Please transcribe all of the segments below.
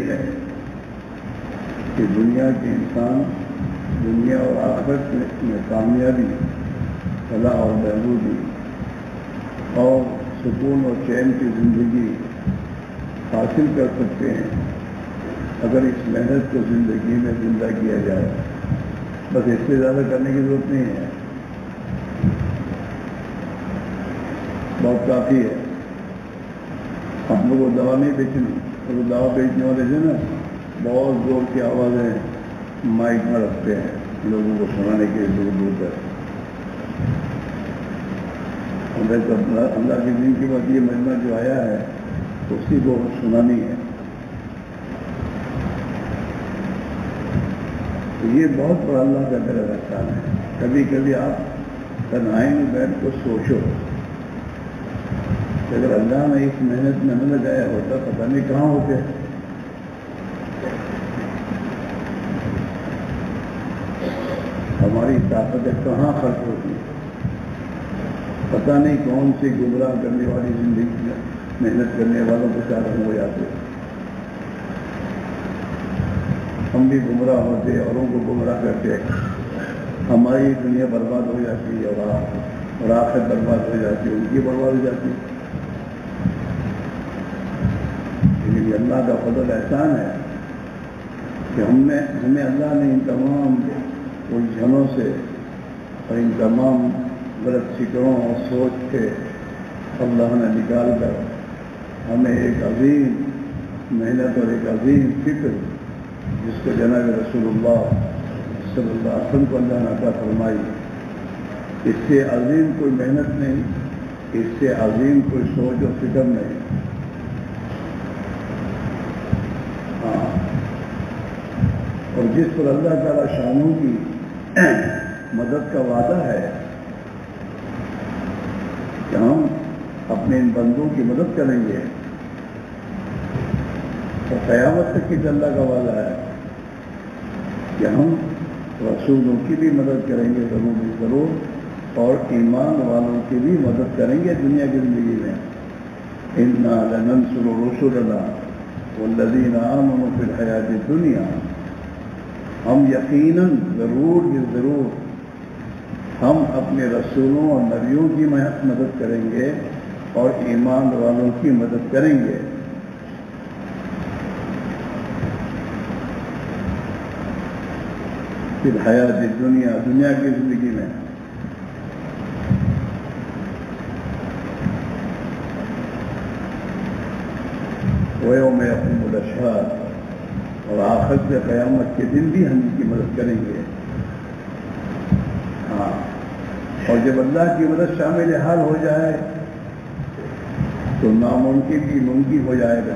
ہے کہ دنیا کے انسان دنیا اور آخرت میں کامیابی، فلاح اور بہبودی اور سکون اور چین کی زندگی حاصل کر سکتے ہیں اگر اس محنت کو زندگی میں زندہ کیا جائے. بس اس سے زیادہ کرنے کی ضرورت نہیں ہے، بہت کافی ہے. ہم لوگ کو دوا نہیں بیچنی، تو دوا بیچنے والے جو نا بہت زور کی آوازیں مائک میں رکھتے ہیں لوگوں کو سنانے کے دور دور تک. اللہ کے دین کی بات یہ مجمع جو آیا ہے اسی کو سنانی ہے. تو یہ بہت بڑا اللہ کا میرا احسان ہے. کبھی کبھی آپ تنہائی میں بیٹھ کر سوچو کہ اگر اللہ نے اس محنت میں نہ لگایا ہوتا پتہ نہیں کہاں ہوتے. ہماری طاقتیں کہاں خرچ ہوتی، پتہ نہیں کون سی گمراہ کرنے والی زندگی میں محنت کرنے والوں کو شامل ہو جاتے. ہم بھی گمراہ ہوتے، اوروں کو گمراہ کرتے، ہماری دنیا برباد ہو جاتی ہے اور آخرت برباد ہو جاتی ہے، ان کی برباد ہو جاتی ہے. لیکن یہ اللہ کا فضل احسان ہے کہ ہمیں اللہ نے ان تمام الجھنوں سے اور ان تمام غلط فکروں اور سوچ کے اللہ نے نکال کر ہمیں ایک عظیم محنت اور ایک عظیم فکر جس کو جناب رسول اللہ صلی اللہ علیہ وسلم کو اللہ نے عطا فرمائی، اس سے عظیم کوئی محنت نہیں، اس سے عظیم کوئی سوچ و فکر نہیں۔ ہاں، اور جس پر اللہ تعالیٰ شانوں کی مدد کا وعدہ ہے کہ ہم اپنے ان بندوں کی مدد کریں گے، اور قیامت تک کی اللہ کا وعدہ ہے کہ ہم رسولوں کی بھی مدد کریں گے ضرور، اور ایمان والوں کی بھی مدد کریں گے دنیا کی زندگی میں۔ اِنَّا لَنَنصُرُ رُسُلَنَا وَالَّذِينَ آمَنُوا فِي الْحَيَاةِ الدُّنْيَا، ہم یقیناً ضرور ہم اپنے رسولوں اور نبیوں کی مدد کریں گے اور ایمان والوں کی مدد کریں گے۔ فی الحیات الدنیا، دنیا کی زندگی میں۔ وَيَوْمَ يَقُومُ الْأَشْهَادُ، اور آخر سے قیامت کے دن بھی ہم ان کی مدد کریں گے۔ ہاں، اور جب اللہ کی مدد شامل حال ہو جائے تو ناممکن بھی ممکن ہو جائے گا۔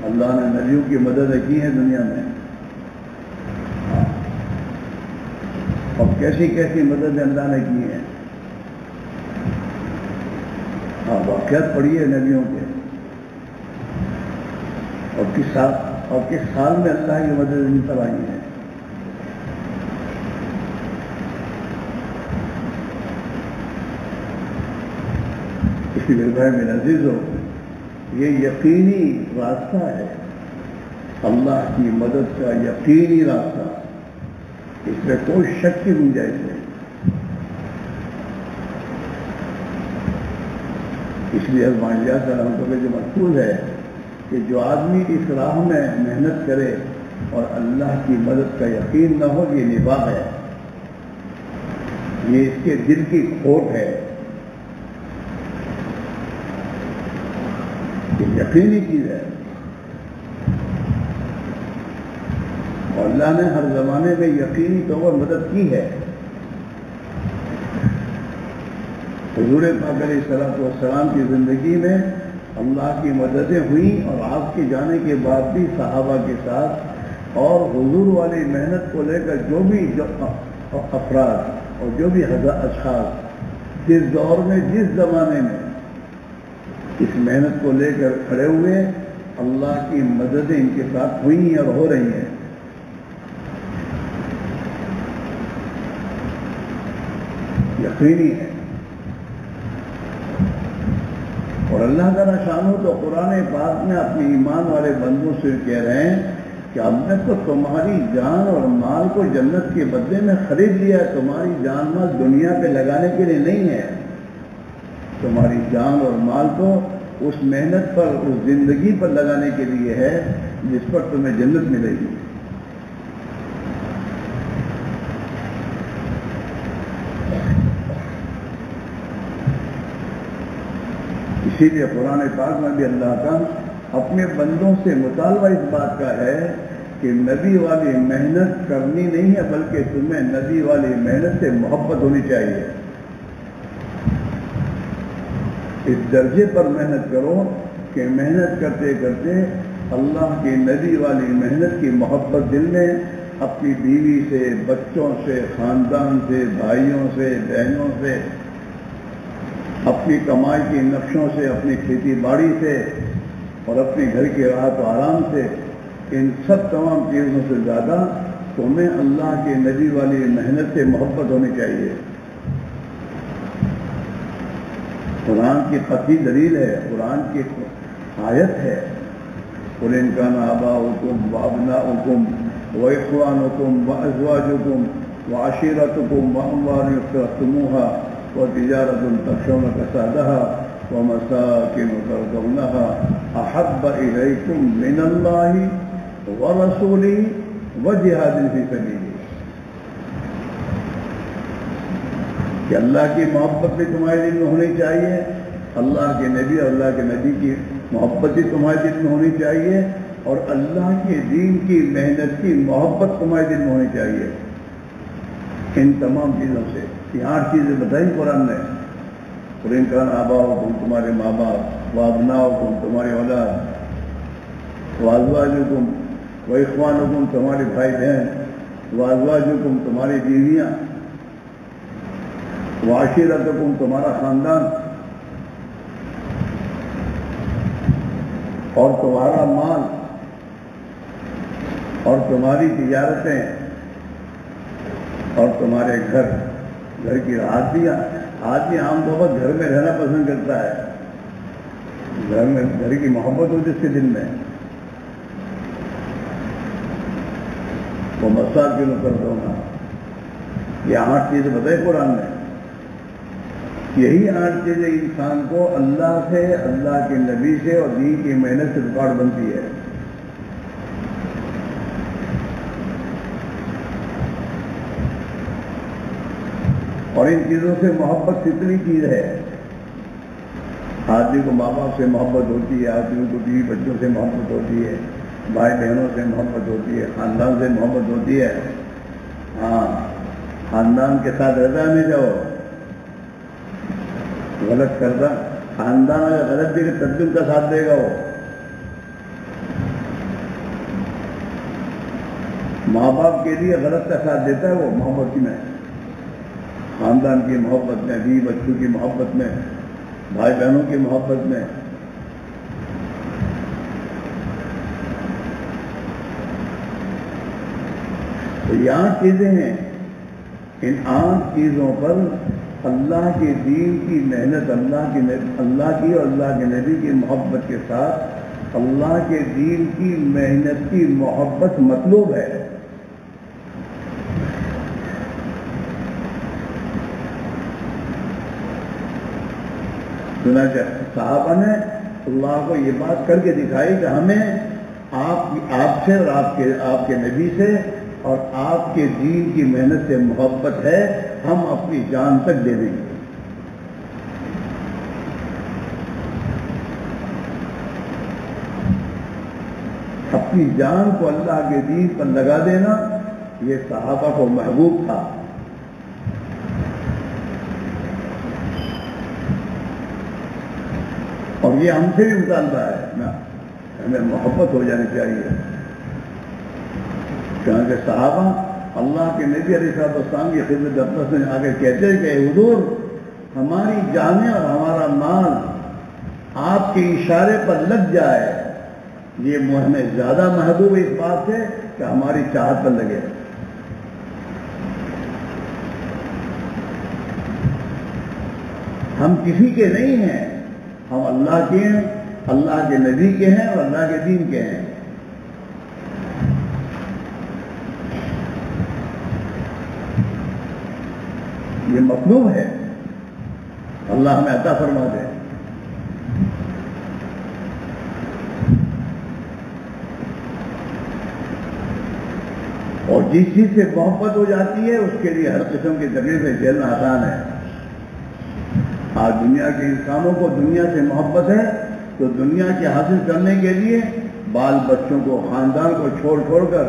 اللہ نے نبیوں کی مدد کی ہے دنیا میں، اور کیسی کیسی مدد اللہ نے کی ہے۔ ہاں، واقعات پڑھیے نبیوں کے، اور کس سال میں اللہ کی مدد ان پر آئی ہے۔ اسی لیے بھائی میرے عزیزو، یہ یقینی راستہ ہے، اللہ کی مدد کا یقینی راستہ، اس میں کوئی شک کی گنجائش نہیں۔ اس لیے ازمانیات رحمۃ جو مقصود ہے کہ جو آدمی اس راہ میں محنت کرے اور اللہ کی مدد کا یقین نہ ہو، یہ نفاق ہے، یہ اس کے دل کی کھوٹ ہے۔ یہ یقینی چیز ہے، اور اللہ نے ہر زمانے میں یقینی طور پر مدد کی ہے۔ حضور پاک علیہ الصلوۃ والسلام کی زندگی میں اللہ کی مددیں ہوئیں، اور آپ کے جانے کے بعد بھی صحابہ کے ساتھ، اور حضور والی محنت کو لے کر جو بھی افراد اور جو بھی اشخاص جس دور میں جس زمانے میں اس محنت کو لے کر کھڑے ہوئے، اللہ کی مددیں ان کے ساتھ ہوئی اور ہو رہی ہیں۔ یقینی ہے، اور اللہ تعالیٰ شان ہو تو قرآن پاک میں اپنے ایمان والے بندوں سے کہہ رہے ہیں کہ ہم نے تو تمہاری جان اور مال کو جنت کے بدلے میں خرید لیا ہے، تمہاری جان مال دنیا پہ لگانے کے لیے نہیں ہے، تمہاری جان اور مال تو اس محنت پر، اس زندگی پر لگانے کے لیے ہے جس پر تمہیں جنت ملے گی۔ اسی لیے قرآن پاک میں بھی اللہ کا اپنے بندوں سے مطالبہ اس بات کا ہے کہ نبی والی محنت کرنی نہیں ہے، بلکہ تمہیں نبی والی محنت سے محبت ہونی چاہیے۔ اس درجے پر محنت کرو کہ محنت کرتے کرتے اللہ کی نبی والی محنت کی محبت دل میں، اپنی بیوی سے، بچوں سے، خاندان سے، بھائیوں سے، بہنوں سے، اپنی کمائی کی نقشوں سے، اپنی کھیتی باڑی سے، اور اپنے گھر کے راحت و آرام سے، ان سب تمام چیزوں سے زیادہ تمہیں اللہ کے نبی والی محنت سے محبت ہونی چاہیے۔ قرآن کی قطعی دلیل ہے، قرآن کی آیت ہے، قُلْ إِنْ كَانَ آبَاؤُكُمْ وَأَبْنَاؤُكُمْ وَإِخْوَانُكُمْ وَأَزْوَاجُكُمْ وَعَشِيرَتُكُمْ وَأَمْوَالٌ اقْتَرَفْتُمُوهَا وَتِجَارَةٌ تَخْشَوْنَ كَسَادَهَا وَمَسَاكِنُ تَرْضَوْنَهَا أَحَبَّ إِلَيْكُمْ مِنَ اللَّهِ وَرَسُولِهِ وَجِهَادٍ فِي سَبِيلِهِ، کہ اللہ کی محبت بھی تمہارے دل میں ہونی چاہیے، اللہ کے نبی اور اللہ کے نبی کی محبت ہی تمہارے دل میں ہونی چاہیے، اور اللہ کے دین کی محنت کی محبت تمہارے دل میں ہونی چاہیے۔ ان تمام چیزوں سے یہ 8 چیزیں بتائیں قرآن نے۔ قرآن کان آباؤکم، تمہارے ماں باپ، وابناؤکم، تمہاری اولاد، وازواجکم واخوانکم، تمہارے بھائی بہن، وازواجکم، تمہاری بیویاں، وعشیرتکم، تمہارا خاندان، اور تمہارا مال، اور تمہاری تجارتیں، اور تمہارے گھر کی آدمی عام طور پر گھر میں رہنا پسند کرتا ہے، گھر کی محبت ہوتی ہے اس کے دل میں، وہ مساکن کر دو نا۔ یہ 8 چیزیں بتائی قرآن نے۔ یہی 8 چیزیں انسان کو اللہ سے، اللہ کے نبی سے اور دین کی محنت سے رکاوٹ بنتی ہے۔ اور ان چیزوں سے محبت کتنی چیز ہے۔ آدمی کو ماں باپ سے محبت ہوتی ہے، آدمی کو بیوی بچوں سے محبت ہوتی ہے، بھائی بہنوں سے محبت ہوتی ہے، خاندان سے محبت ہوتی ہے۔ ہاں، خاندان کے ساتھ رضا میں جاؤ، غلط کرتا خاندان اگر غلط دے گا تب بھی ان کا ساتھ دے گا۔ وہ ماں باپ کے لیے غلط کا ساتھ دیتا ہے، وہ محبت میں، خاندان کی محبت میں، بیوی بچوں کی محبت میں، بھائی بہنوں کی محبت میں۔ تو یہ 8 چیزیں ہیں۔ ان 8 چیزوں پر اللہ کے دین کی محنت، اللہ کی اور اللہ کے نبی کی محبت کے ساتھ اللہ کے دین کی محنت کی محبت مطلوب ہے۔ چنانچہ صحابہ نے اللہ کو یہ بات کر کے دکھائی کہ ہمیں آپ سے اور آپ کے نبی سے اور آپ کے دین کی محنت سے محبت ہے، ہم اپنی جان تک دے دیں گے۔ اپنی جان کو اللہ کے دین پر لگا دینا یہ صحابہ کو محبوب تھا۔ اور یہ ہم سے بھی مطالبہ ہے، ہمیں محبت ہو جانی چاہیے، کیونکہ صحابہ اللہ کے نبی علیہ السلام کی خدمت اقدس میں آ کے کہتے ہیں کہ حضور ہماری جانیں اور ہمارا مال آپ کے اشارے پر لگ جائے، یہ ہمیں زیادہ محبوب اس بات سے کہ ہماری چاہت پر لگے۔ ہم کسی کے نہیں ہیں، ہم اللہ کے ہیں، اللہ کے نبی کے ہیں اور اللہ کے دین کے ہیں۔ یہ مطلوب ہے، اللہ ہمیں عطا فرما دے۔ اور جس چیز سے محبت ہو جاتی ہے اس کے لیے ہر قسم کی تکلیفیں جھیلنا آسان ہے۔ آج دنیا کے انسانوں کو دنیا سے محبت ہے تو دنیا کے حاصل کرنے کے لیے بال بچوں کو، خاندان کو چھوڑ کر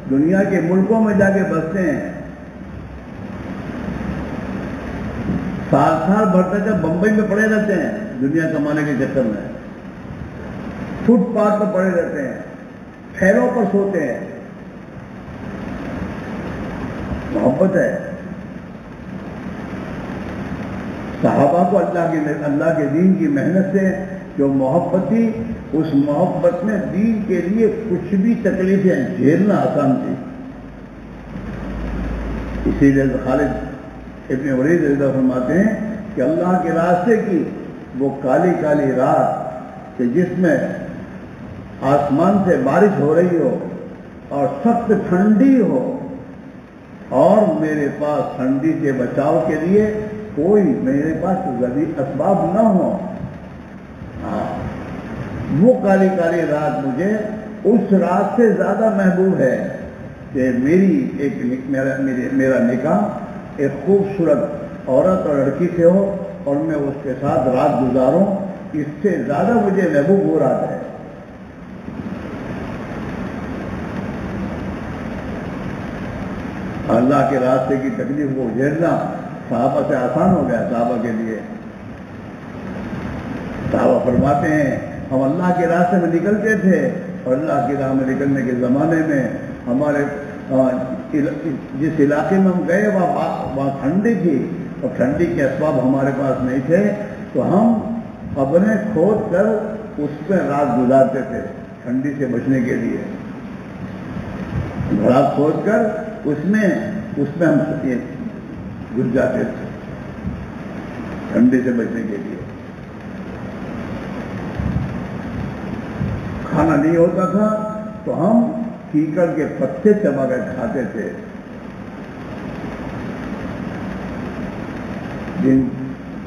دنیا کے ملکوں میں جا کے بستے ہیں۔ سال بھر تک بمبئی میں پڑے رہتے ہیں دنیا کمانے کے چکر میں، فٹ پاتھ پر پڑے رہتے ہیں، پھیلوں پر سوتے ہیں۔ محبت ہے۔ صحابہ کو اللہ کے دین کی محنت سے جو محبت تھی، اس محبت میں دین کے لیے کچھ بھی تکلیفیں جھیلنا آسان تھی۔ اسی لیے خالد ابن ولید رضی اللہ فرماتے ہیں کہ اللہ کے راستے کی وہ کالی کالی رات کہ جس میں آسمان سے بارش ہو رہی ہو اور سخت ٹھنڈی ہو اور میرے پاس ٹھنڈی سے بچاؤ کے لیے کوئی میرے پاس اسباب نہ ہو، وہ کالی کالی رات مجھے اس رات سے زیادہ محبوب ہے کہ میرا نکاح ایک خوبصورت عورت اور لڑکی سے ہو اور میں اس کے ساتھ رات گزاروں، اس سے زیادہ مجھے محبوب ہو رہا ہے۔ اللہ کے راستے کی تکلیف کو جھیلنا صحابہ سے آسان ہو گیا، صحابہ کے لیے۔ صحابہ فرماتے ہیں ہم اللہ کے راستے میں نکلتے تھے، اور اللہ کی راہ میں نکلنے کے زمانے میں ہمارے جس علاقے میں ہم گئے وہاں ٹھنڈی تھی، اور ٹھنڈی کے اسباب ہمارے پاس نہیں تھے، تو ہم قبریں کھود کر اس میں رات گزارتے تھے ٹھنڈی سے بچنے کے لیے۔ رات کھود کر اس میں ہم گھس جاتے تھے ٹھنڈی سے بچنے کے لیے۔ کھانا نہیں ہوتا تھا تو ہم کیکڑ کے پتے چبا کر کھاتے تھے۔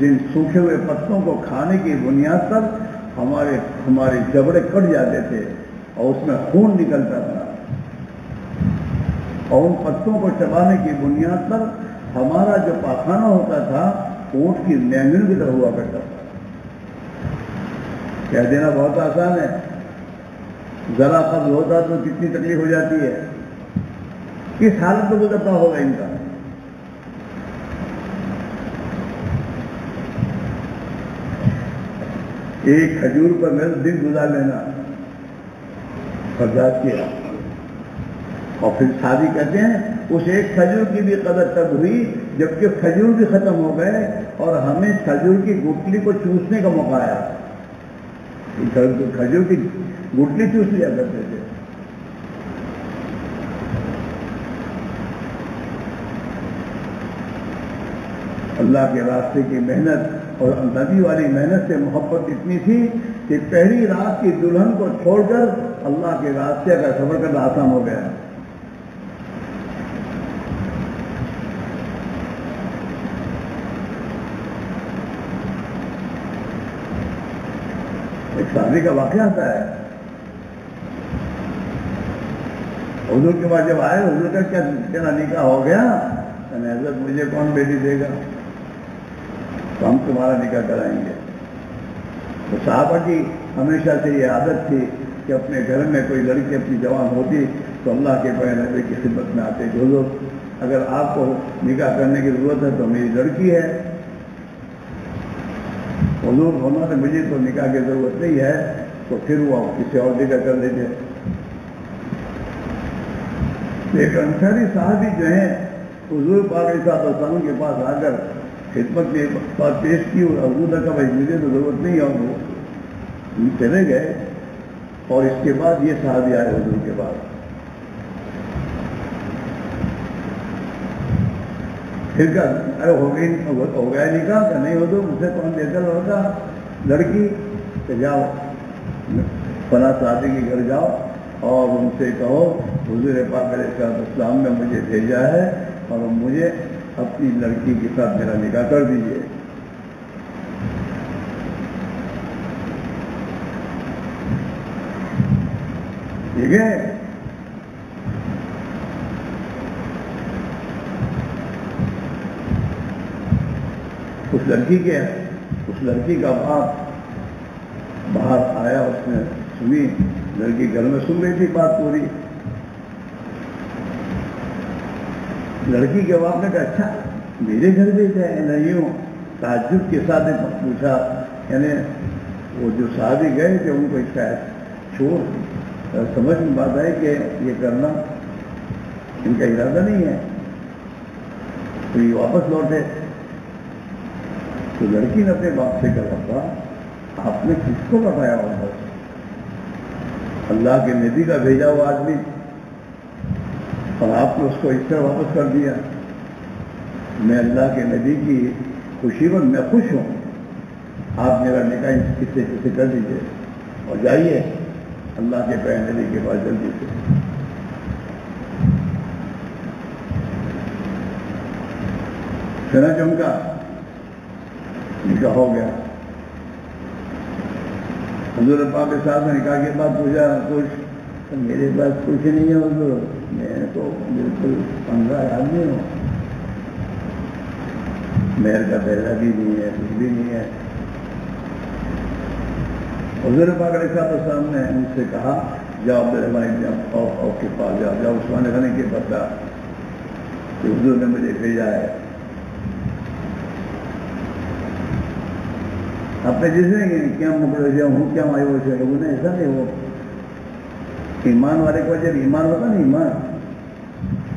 جن سوکھے ہوئے پتوں کو کھانے کی بنیاد پر ہمارے جبڑے کٹ جاتے تھے اور اس میں خون نکلتا تھا، اور ان پتوں کو چبانے کی بنیاد پر ہمارا جو پاخانہ ہوتا تھا اونٹ کی مینگن کی طرح ہوا کرتا تھا۔ کہہ دینا بہت آسان ہے، ذرا قبض ہوتا تو کتنی تکلیف ہو جاتی ہے، کس حالت میں گزرتا ہوگا ان کا۔ ایک کھجور پر میرا دن گزار لینا برداشت کیا، اور پھر شادی کہتے ہیں اس ایک کھجور کی بھی قدر تب ہوئی جبکہ کھجور بھی ختم ہو گئے اور ہمیں کھجور کی گٹلی کو چوسنے کا موقع آیا۔ کھجور کی گٹلی چوس لیا کرتے تھے۔ اللہ کے راستے کی محنت اور نبی والی محنت سے محبت اتنی تھی کہ پہلی رات کی دلہن کو چھوڑ کر اللہ کے راستے کا سفر کرنا آسان ہو گیا۔ ایک شادی کا واقعہ آتا ہے، حضور کے بعد جب آئے، حضور کا کیا نکاح ہو گیا؟ حضرت مجھے کون بیٹی دے گا؟ تو ہم تمہارا نکاح کرائیں گے۔ تو صحابہ کی ہمیشہ سے یہ عادت تھی کہ اپنے گھر میں کوئی لڑکی اپنی جوان ہوتی تو اللہ کے پیارے نبی کی خدمت میں آتے کہ حضور اگر آپ کو نکاح کرنے کی ضرورت ہے تو میری لڑکی ہے۔ حضور ہمارے مجھے تو نکاح کی ضرورت نہیں ہے، تو پھر وہ کسی اور نکاح کر لیتے۔ ایک انصاری صاحبی جو ہیں حضور پاک علیہ السلام کے پاس آ کر خدمت میں بات پیش کی، اور حضور نے کہا بھائی مجھے تو ضرورت نہیں ہے، اور وہ چلے گئے۔ اور اس کے بعد یہ صحابی آئے حضور کے بعد، پھر کہا ارے ہو گیا نکاح؟ کہ نہیں حضور مجھ سے کون دیتا ہوگا لڑکی؟ کہ جاؤ فلاں صحابی کے گھر جاؤ اور ان سے کہو حضور پاک علیہ السلام نے مجھے بھیجا ہے اور مجھے اپنی لڑکی کے ساتھ میرا نکاح کر دیجیے۔ ٹھیک ہے، اس لڑکی کا باپ باہر آیا، اس نے سنی، لڑکی گھر میں سن رہی تھی بات پوری۔ لڑکی کے باپ نے کہا اچھا میرے گھر بھی ہے؟ نہیں ہوں، تعجب کے ساتھ پوچھا، یعنی وہ جو صحابی گئے تھے ان کو اس کا شور سمجھ میں بات آئی کہ یہ کرنا ان کا ارادہ نہیں ہے، تو یہ واپس لوٹے۔ تو لڑکی نے اپنے باپ سے کہا تھا آپ نے کس کو بتایا واپس؟ اللہ کے نبی کا بھیجا ہوا آدمی، اور آپ نے اس کو اس طرح واپس کر دیا۔ میں اللہ کے نبی کی خوشی پر میں خوش ہوں، آپ میرا نکاح اس سے کر دیجیے اور جائیے اللہ کے پیارے نبی کے پاس جلدی سے۔ چنانچہ ان کا نکاح ہو گیا۔ حضور پاک صاحب نے نکاح کے بعد پوچھا کچھ؟ میرے پاس کچھ نہیں ہے حضور، میں تو بالکل 15 آدمی ہوں۔ مہر کا پیسہ بھی نہیں ہے، کچھ بھی نہیں ہے۔ حضور پاک علیہ السلام نے ان سے کہا جاؤ عبدالرحمن ابن عوف کے پاس جاؤ عثمان غنی کے پتا کہ حضور نے مجھے بھیجا ہے۔ آپ نے جس نے کیا مقرر کیا ہوں کیا آئے ہوئے لوگوں نے ایسا نہیں، وہ ایمان والے کو جب ایمان ہوتا نا ایمان،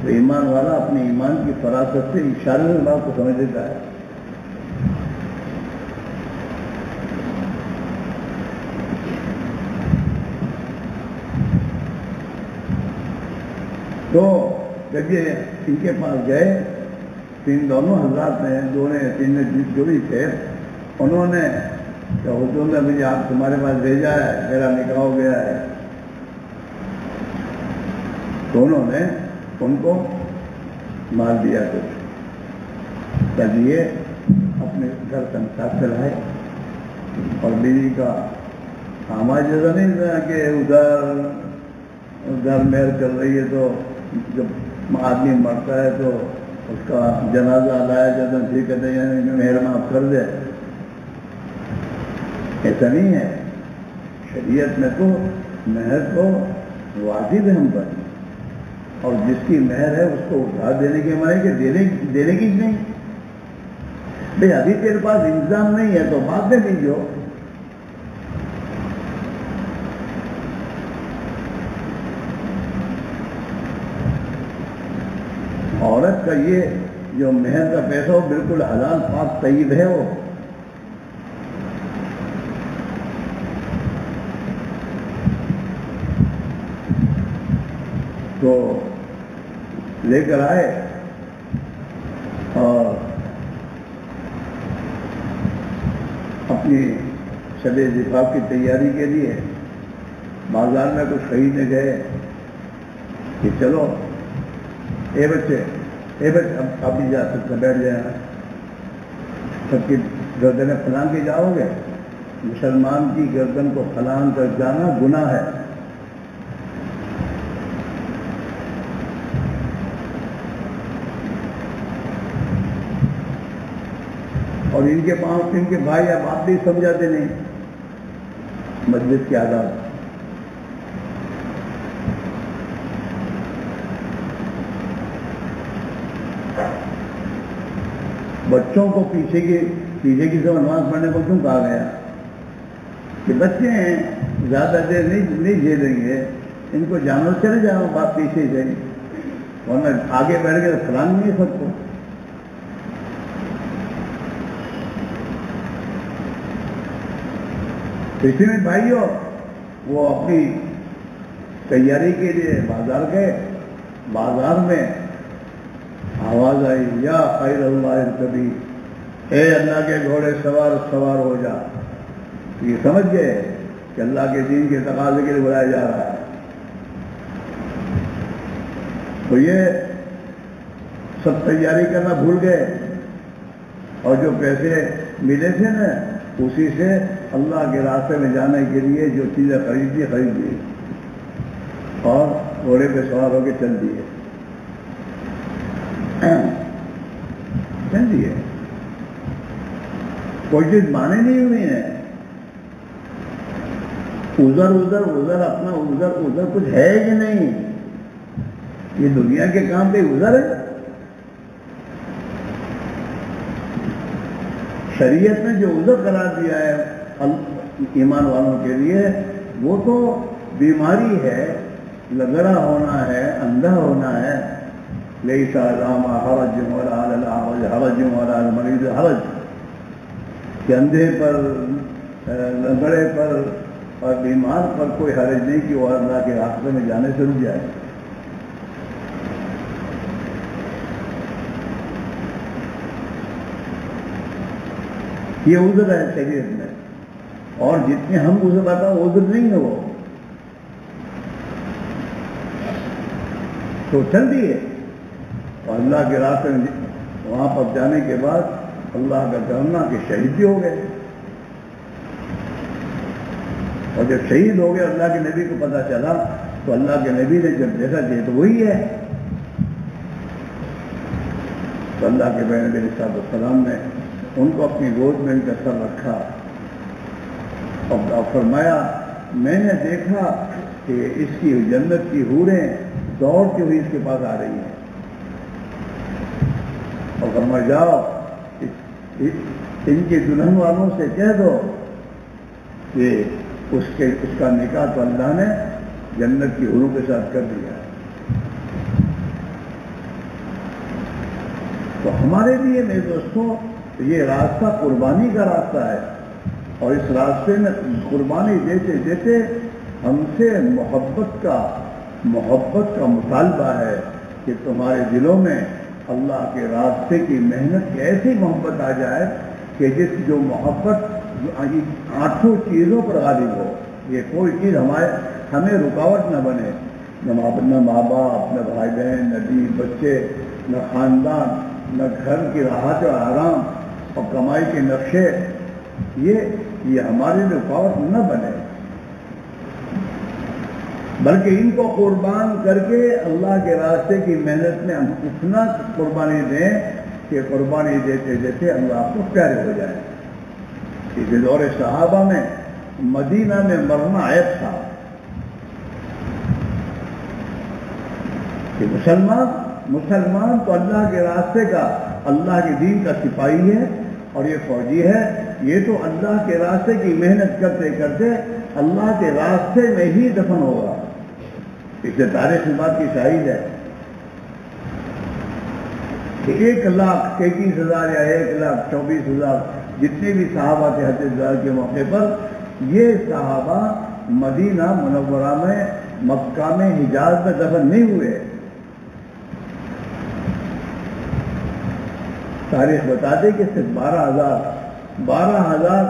تو ایمان والا اپنے ایمان کی فراست سے اشارے میں بات کو سمجھ لیتا ہے۔ تو جب یہ ان کے پاس گئے، تین دونوں حضرات نے تین جو بھی تھے، انہوں نے کہ حضور نے مجھے آپ تمہارے پاس بھیجا ہے، میرا نکاح ہو گیا ہے، تو انہوں نے ان کو مار دیا کچھ، تب یہ اپنے گھر تنخواہ چلائے اور بیوی کا ہمارا جیسا نہیں تھا کہ ادھر مہر چل رہی ہے تو جب آدمی مرتا ہے تو اس کا جنازہ لایا جاتا ہے، ٹھیک کہتے ہیں مہر معاف کر دے، ایسا نہیں ہے۔ شریعت میں تو مہر تو واجب ہے ہم پر، اور جس کی مہر ہے اس کو ادھار دینے کے معنی کہ دینے کی نہیں، بھائی ابھی تیرے پاس انتظام نہیں ہے تو بعد میں دیجو۔ عورت کا یہ جو مہر کا پیسہ ہو بالکل حلال پاک طیب ہے، وہ تو لے کر آئے اور اپنی شب زفاف کی تیاری کے لیے بازار میں کچھ خریدنے گئے کہ چلو اے بچے اب بھی جا سکتے، بیٹھ جائیں، سب کی گردنیں پھلان کے جاؤ گے؟ مسلمان کی گردن کو پھلان کر جانا گناہ ہے۔ اور ان کے پاس ان کے بھائی اب آپ بھی سمجھاتے نہیں مجلس کے آداب۔ بچوں کو پیچھے کی سے نماز پڑھنے کو کیوں کہا گیا؟ کہ بچے ہیں، زیادہ دیر نہیں جھیلیں گے، ان کو جانور چلے جاؤ باپ پیچھے سے، ورنہ آگے بیٹھ کے پھلان نہیں سب کو۔ اسی میں بھائیوں وہ اپنی تیاری کے لیے بازار گئے، بازار میں آواز آئی یا خیر اللہ ارکبی، اے اللہ کے گھوڑے سوار ہو جا۔ یہ سمجھ گئے کہ اللہ کے دین کے تقاضے کے لیے بلایا جا رہا ہے۔ تو یہ سب تیاری کرنا بھول گئے، اور جو پیسے ملے تھے نا اسی سے اللہ کے راستے میں جانے کے لیے جو چیزیں خرید لی اور گھوڑے پہ سوار ہو کے چل دیے۔ کوئی چیز مانے نہیں ہوئی ہے، ادھر اپنا ادھر کچھ ہے کہ نہیں؟ یہ دنیا کے کام پہ ادھر ہے۔ شریعت نے جو عذر قرار دیا ہے ایمان والوں کے لیے وہ تو بیماری ہے، لگڑا ہونا ہے، اندھا ہونا ہے۔ لیس علی حرج ولا علی الاعرج حرج ولا علی المریض حرج، کہ اندھے پر، لگڑے پر اور بیمار پر کوئی حرج نہیں کہ وہ اللہ کے راستے میں جانے سے رک جائے۔ یہ عذر ہے شریعت میں، اور جتنے ہم عذر آتا وہ عذر نہیں ہے، وہ تو چل دیے اور اللہ کے راستے میں وہاں پر جانے کے بعد اللہ کا کرنا کہ شہید بھی ہو گئے، اور جب شہید ہو گئے اللہ کے نبی کو پتہ چلا تو اللہ کے نبی نے جب دیکھا کہ تو وہی ہے، تو اللہ کے پیغمبر علیہ السلام نے ان کو اپنی گود میں ان کا سر رکھا اور فرمایا میں نے دیکھا کہ اس کی جنت کی حوریں دوڑتی ہوئی اس کے پاس آ رہی ہیں، اور فرمایا جاؤ ان کے دلہن والوں سے کہہ دو کہ اس کا نکاح تو اللہ نے جنت کی حوروں کے ساتھ کر دیا ہے۔ تو ہمارے لیے میرے دوستوں یہ راستہ قربانی کا راستہ ہے، اور اس راستے میں قربانی دیتے دیتے ہم سے محبت کا مطالبہ ہے کہ تمہارے دلوں میں اللہ کے راستے کی محنت کی ایسی محبت آ جائے کہ جو محبت آٹھوں چیزوں پر غالب ہو، یہ کوئی چیز ہمیں رکاوٹ نہ بنے، نہ ماں باپ، نہ بھائی بہن، نہ بیوی بچے، نہ خاندان، نہ گھر کی راحت و آرام اور کمائی کے نقشے، یہ ہمارے لیے رکاوٹ نہ بنے، بلکہ ان کو قربان کر کے اللہ کے راستے کی محنت میں ہم اتنا قربانی دیں کہ قربانی دیتے دیتے اللہ کو پیارے ہو جائے۔ اس دور صحابہ میں مدینہ میں مرنا عیب تھا کہ مسلمان تو اللہ کے راستے کا، اللہ کے دین کا سپاہی ہے اور یہ فوجی ہے، یہ تو اللہ کے راستے کی محنت کرتے کرتے اللہ کے راستے میں ہی دفن ہوگا۔ اس سے تاریخ اس بات کی شاہد ہے کہ 1,33,000 یا 1,24,000 جتنے بھی صحابہ تھے حج کے موقع پر، یہ صحابہ مدینہ منورہ میں، مکہ میں، حجاز میں دفن نہیں ہوئے۔ تاریخ بتاتے کہ صرف 12,000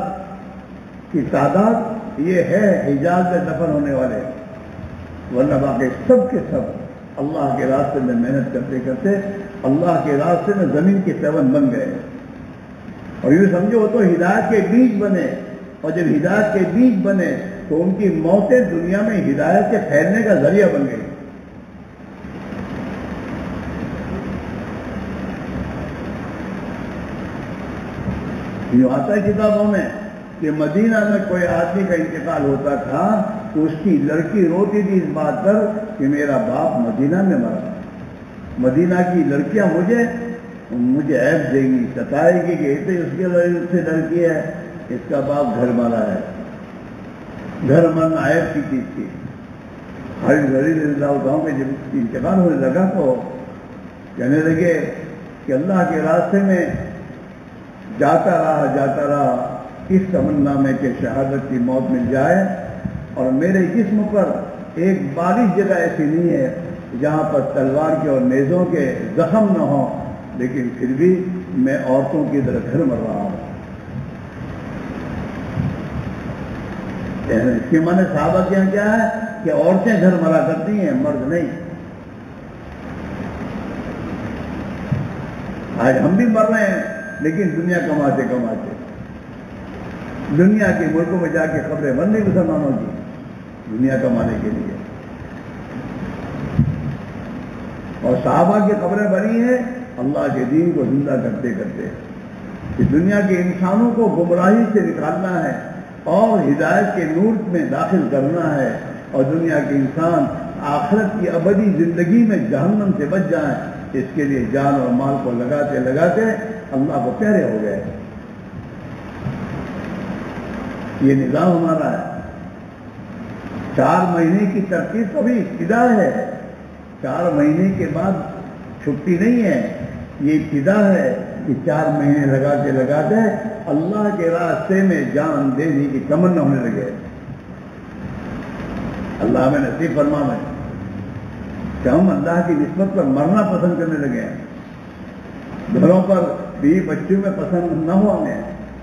کی تعداد یہ ہے حجاز میں دفن ہونے والے، ورنہ باقی سب کے سب اللہ کے راستے میں محنت کرتے کرتے اللہ کے راستے میں زمین کے سیون بن گئے، اور یوں سمجھو تو ہدایت کے بیج بنے، اور جب ہدایت کے بیج بنے تو ان کی موتیں دنیا میں ہدایت کے پھیلنے کا ذریعہ بن گئی۔ یوں آتا ہے کتابوں میں کہ مدینہ میں کوئی آدمی کا انتقال ہوتا تھا تو اس کی لڑکی روتی تھی اس بات پر کہ میرا باپ مدینہ میں مرا، مدینہ کی لڑکیاں مجھے عیب دیں گی، ستائے گی کہ اس کے سے لڑکی ہے، اس کا باپ گھر مارا ہے۔ گھر مرنا عیب کی چیز تھی۔ حضرت علی رضی اللہ عنہ کے جب انتقال ہونے لگا تو کہنے لگے کہ اللہ کے راستے میں جاتا رہا اس تمنا میں کہ شہادت کی موت مل جائے، اور میرے جسم پر ایک بارش جگہ ایسی نہیں ہے جہاں پر تلوار کے اور نیزوں کے زخم نہ ہوں، لیکن پھر بھی میں عورتوں کی طرح گھر مر رہا ہوں۔ اس کے معنی صحابہ کے یہاں کیا ہے کہ عورتیں گھر مرا کرتی ہیں، مرد نہیں۔ آج ہم بھی مر رہے ہیں لیکن دنیا کماتے دنیا کے ملکوں میں جا کے خبریں بن رہی مسلمانوں کی، دنیا کمانے کے لیے، اور صحابہ کی خبریں بنی ہیں اللہ کے دین کو زندہ کرتے کرتے، کہ دنیا کے انسانوں کو گمراہی سے نکالنا ہے اور ہدایت کے نور میں داخل کرنا ہے، اور دنیا کے انسان آخرت کی ابدی زندگی میں جہنم سے بچ جائیں، اس کے لیے جان اور مال کو لگاتے لگاتے اللہ کو پیارے ہو گئے۔ یہ نظام ہمارا ہے۔ 4 مہینے کی ترتیب تو بھی ابتدا ہے، 4 مہینے کے بعد چھٹی نہیں ہے، یہ ابتدا ہے کہ 4 مہینے لگاتے لگاتے اللہ کے راستے میں جان دینے کی تمنا ہونے لگے۔ اللہ ہمیں نصیب فرمائے کہ ہم اللہ کی نسبت پر مرنا پسند کرنے لگے ہیں، گھروں پر بیوی بچوں میں پسند نہ ہو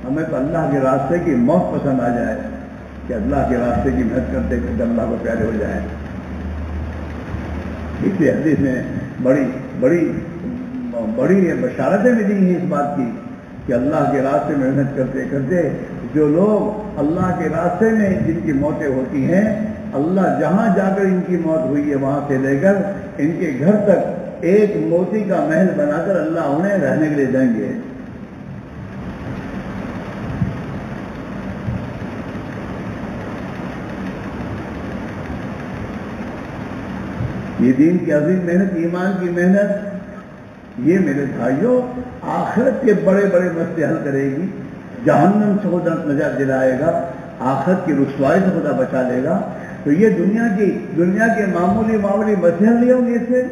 ہمیں تو اللہ کے راستے کی موت پسند آ جائے، کہ اللہ کے راستے کی محنت کرتے کرتے اللہ کو پیارے ہو جائیں۔ اسی حدیث میں بڑی بشارتیں ملی ہیں اس بات کی کہ اللہ کے راستے میں محنت کرتے کرتے جو لوگ اللہ کے راستے میں جن کی موتیں ہوتی ہیں، اللہ جہاں جا کر ان کی موت ہوئی ہے وہاں سے لے کر ان کے گھر تک ایک موتی کا محل بنا کر اللہ انہیں رہنے کے لیے دیں گے. یہ دین کی عظیم محنت، ایمان کی محنت، یہ میرے بھائیوں آخرت کے بڑے بڑے مسئلے حل کرے گی. جہنم سے خدا نجات دلائے گا، آخرت کی رسوائی سے خدا بچا لے گا. تو یہ دنیا کے معمولی مسئلے نہیں ہوں گے اس سے،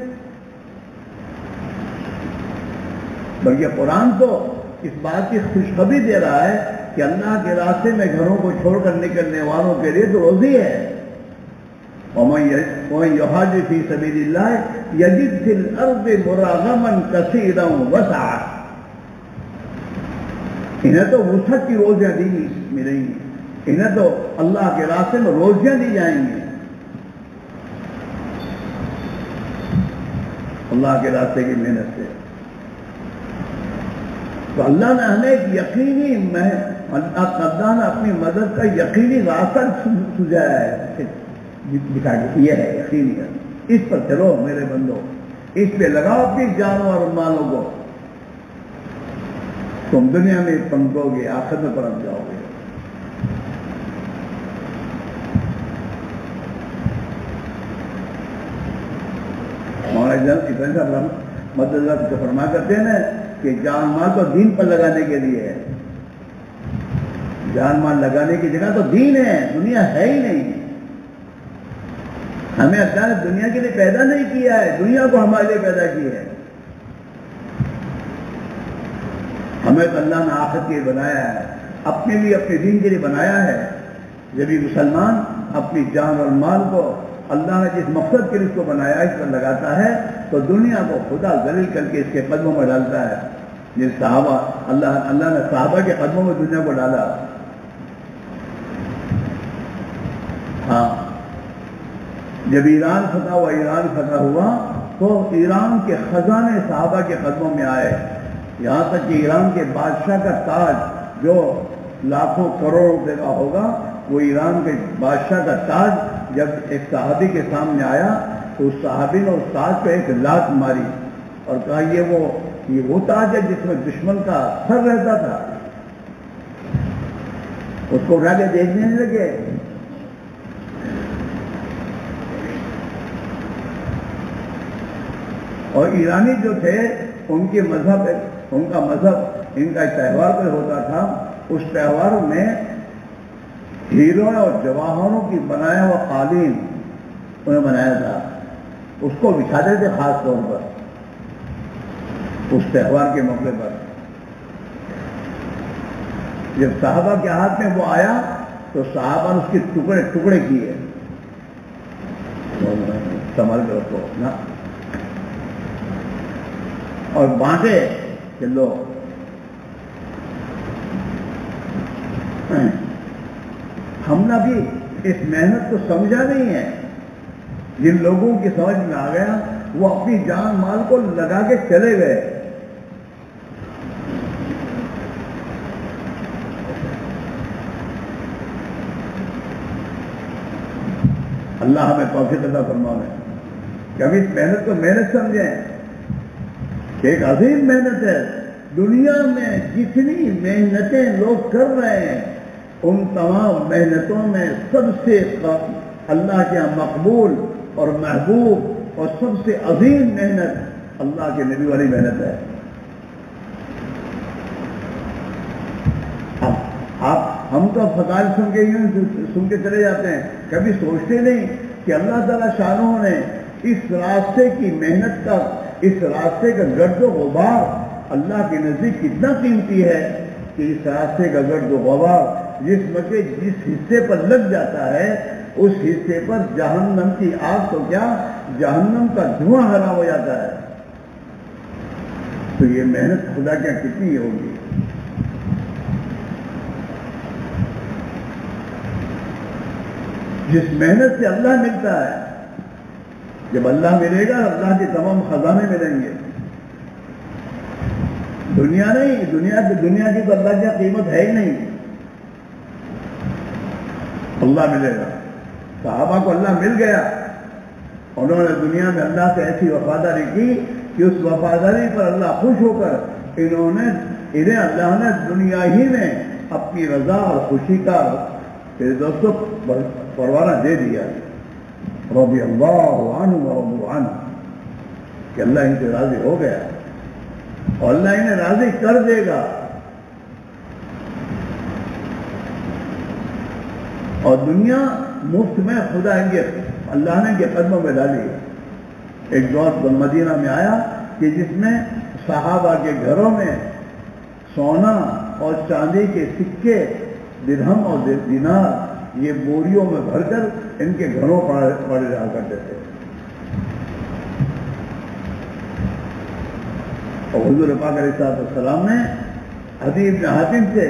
بلکہ قرآن تو اس بات کی خوشخبری دے رہا ہے کہ اللہ کے راستے میں گھروں کو چھوڑ کر نکلنے والوں کے لیے تو روزی ہے. وَمَن يُهَاجِرْ فِي سَبِيلِ اللَّهِ يَجِدْ فِي الْأَرْضِ مُرَاغَمًا كَثِيرًا وَسَعًا. انہیں تو وسعت کی روزیاں ملیں گی، انہیں تو اللہ کے راستے میں روزیاں دی جائیں گی. اللہ کے راستے کی محنت سے تو اللہ نے ہمیں ایک یقینی اللہ نے اپنی مدد کا یقینی راستہ سجایا ہے، دکھا کے یہ ہے یقینی. اس پر چلو میرے بندو، اس پہ لگاؤ اپنی جانوں اور مالوں کو، تم دنیا میں پنکو گے، آخرت میں پرت جاؤ گے. مولانا صاحب مدد کو فرما کرتے ہیں نا کہ جان مال تو دین پر لگانے کے لیے ہے. جان مال لگانے کی جگہ تو دین ہے، دنیا ہے ہی نہیں. ہمیں اللہ نے دنیا کے لیے پیدا نہیں کیا ہے، دنیا کو ہمارے لیے پیدا کی ہے. ہمیں تو اللہ نے آخرت کے لیے بنایا ہے، اپنے لیے اپنے دین کے لیے بنایا ہے. جب یہ مسلمان اپنی جان اور مال کو اللہ نے جس مقصد کے لیے اس کو بنایا اس پر لگاتا ہے تو دنیا کو خدا ذلیل کر کے اس کے قدموں میں ڈالتا ہے. جن صحابہ اللہ نے صحابہ کے قدموں میں دنیا کو ڈالا. ہاں، جب ایران فتح ہوا تو ایران کے خزانے صحابہ کے قدموں میں آئے. یہاں تک کہ ایران کے بادشاہ کا تاج جو لاکھوں کروڑ روپے کا ہوگا، وہ ایران کے بادشاہ کا تاج جب ایک صحابی کے سامنے آیا تو اس صحابی نے اس تاج کو ایک لات ماری اور کہا یہ وہ تاج ہے جس میں دشمن کا سر رہتا تھا. اس کو اٹھا کے دیکھنے لگے. اور ایرانی جو تھے ان کا مذہب ان کا ایک تہوار پر ہوتا تھا. اس تہوار میں ہیروں اور جواہروں کی بنایا ہوا قالین انہیں بنایا تھا، اس کو بچھاتے تھے خاص طور پر اس تہوار کے موقع پر. جب صحابہ کے ہاتھ میں وہ آیا تو صحابہ نے اس کے ٹکڑے ٹکڑے کیے. سنبھال کر رکھو نا، اور بانٹے کہ لو. ہم نے بھی اس محنت کو سمجھا نہیں ہے. جن لوگوں کی سمجھ میں آ گیا وہ اپنی جان مال کو لگا کے چلے گئے. اللہ ہمیں توفیق عطا فرمائے کہ ہم اس محنت کو محنت سمجھیں کہ ایک عظیم محنت ہے. دنیا میں جتنی محنتیں لوگ کر رہے ہیں ان تمام محنتوں میں سب سے اللہ کے یہاں مقبول اور محبوب اور سب سے عظیم محنت اللہ کے نبی والی محنت ہے. ہم تو فضائل سن کے چلے جاتے ہیں، کبھی سوچتے نہیں کہ اللہ تعالیٰ شانوں نے اس راستے کی محنت کا، اس راستے کا گرد و غبار اللہ کے نزدیک کتنا قیمتی ہے کہ اس راستے کا گرد و غبار جسم کے جس حصے پر لگ جاتا ہے اس حصے پر جہنم کی آگ تو کیا جہنم کا دھواں حرام ہو جاتا ہے. تو یہ محنت خدا کیا کتنی ہوگی. جس محنت سے اللہ ملتا ہے، جب اللہ ملے گا اللہ کے تمام خزانے ملیں گے. دنیا نہیں، دنیا کی تو اللہ کی قیمت ہے ہی نہیں. اللہ ملے گا. صحابہ کو اللہ مل گیا، انہوں نے دنیا میں اللہ سے ایسی وفاداری کی کہ اس وفاداری پر اللہ خوش ہو کر انہیں اللہ نے دنیا ہی میں اپنی رضا اور خوشی کا میرے دوستوں پروانہ دے دیا، رضی اللہ عنہ ورضوا عنہ، کہ اللہ ان سے راضی ہو گیا اور اللہ انہیں راضی کر دے گا۔ اور دنیا مفت میں خدا اللہ نے ان کے قدموں میں ڈالی۔ ایک دور مدینہ میں آیا کہ جس میں صحابہ کے گھروں میں سونا اور چاندی کے سکے، درہم اور دینار یہ بوریوں میں بھر کر ان کے گھروں پڑے رہا کرتے تھے۔ اور حضور پاک علیہ السلام نے عدی بن حاتم سے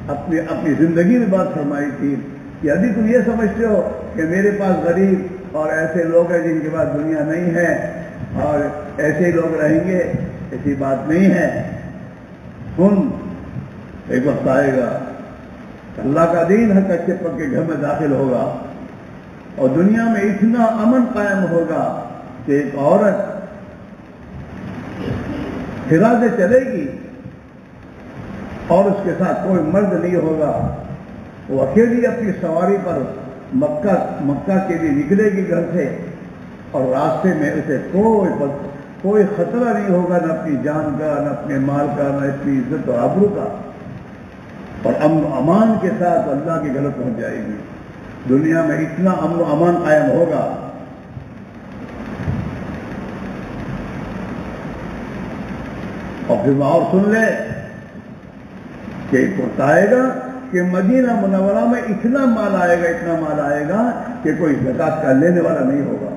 اپنی زندگی میں بات فرمائی تھی کہ ابھی تم یہ سمجھتے ہو کہ میرے پاس غریب اور ایسے لوگ ہیں جن کے پاس دنیا نہیں ہے اور ایسے ہی لوگ رہیں گے، ایسی بات نہیں ہے۔ سن، ایک وقت آئے گا اللہ کا دین ہر کچے پکے گھر میں داخل ہوگا اور دنیا میں اتنا امن قائم ہوگا کہ ایک عورت ہرا سے چلے گی اور اس کے ساتھ کوئی مرد نہیں ہوگا، وہ اکیلی اپنی سواری پر مکہ کے لیے نکلے گی گھر سے، اور راستے میں اسے کوئی خطرہ نہیں ہوگا، نہ اپنی جان کا، نہ اپنے مال کا، نہ اپنی عزت اور آبرو کا، اور امن و امان کے ساتھ اللہ کے گھر پہنچ جائے گی۔ دنیا میں اتنا امن و امان قائم ہوگا۔ اور پھر اور سن لے کہ ایک وقت آئے گا کہ مدینہ منورہ میں اتنا مال آئے گا کہ کوئی زکات کا لینے والا نہیں ہوگا۔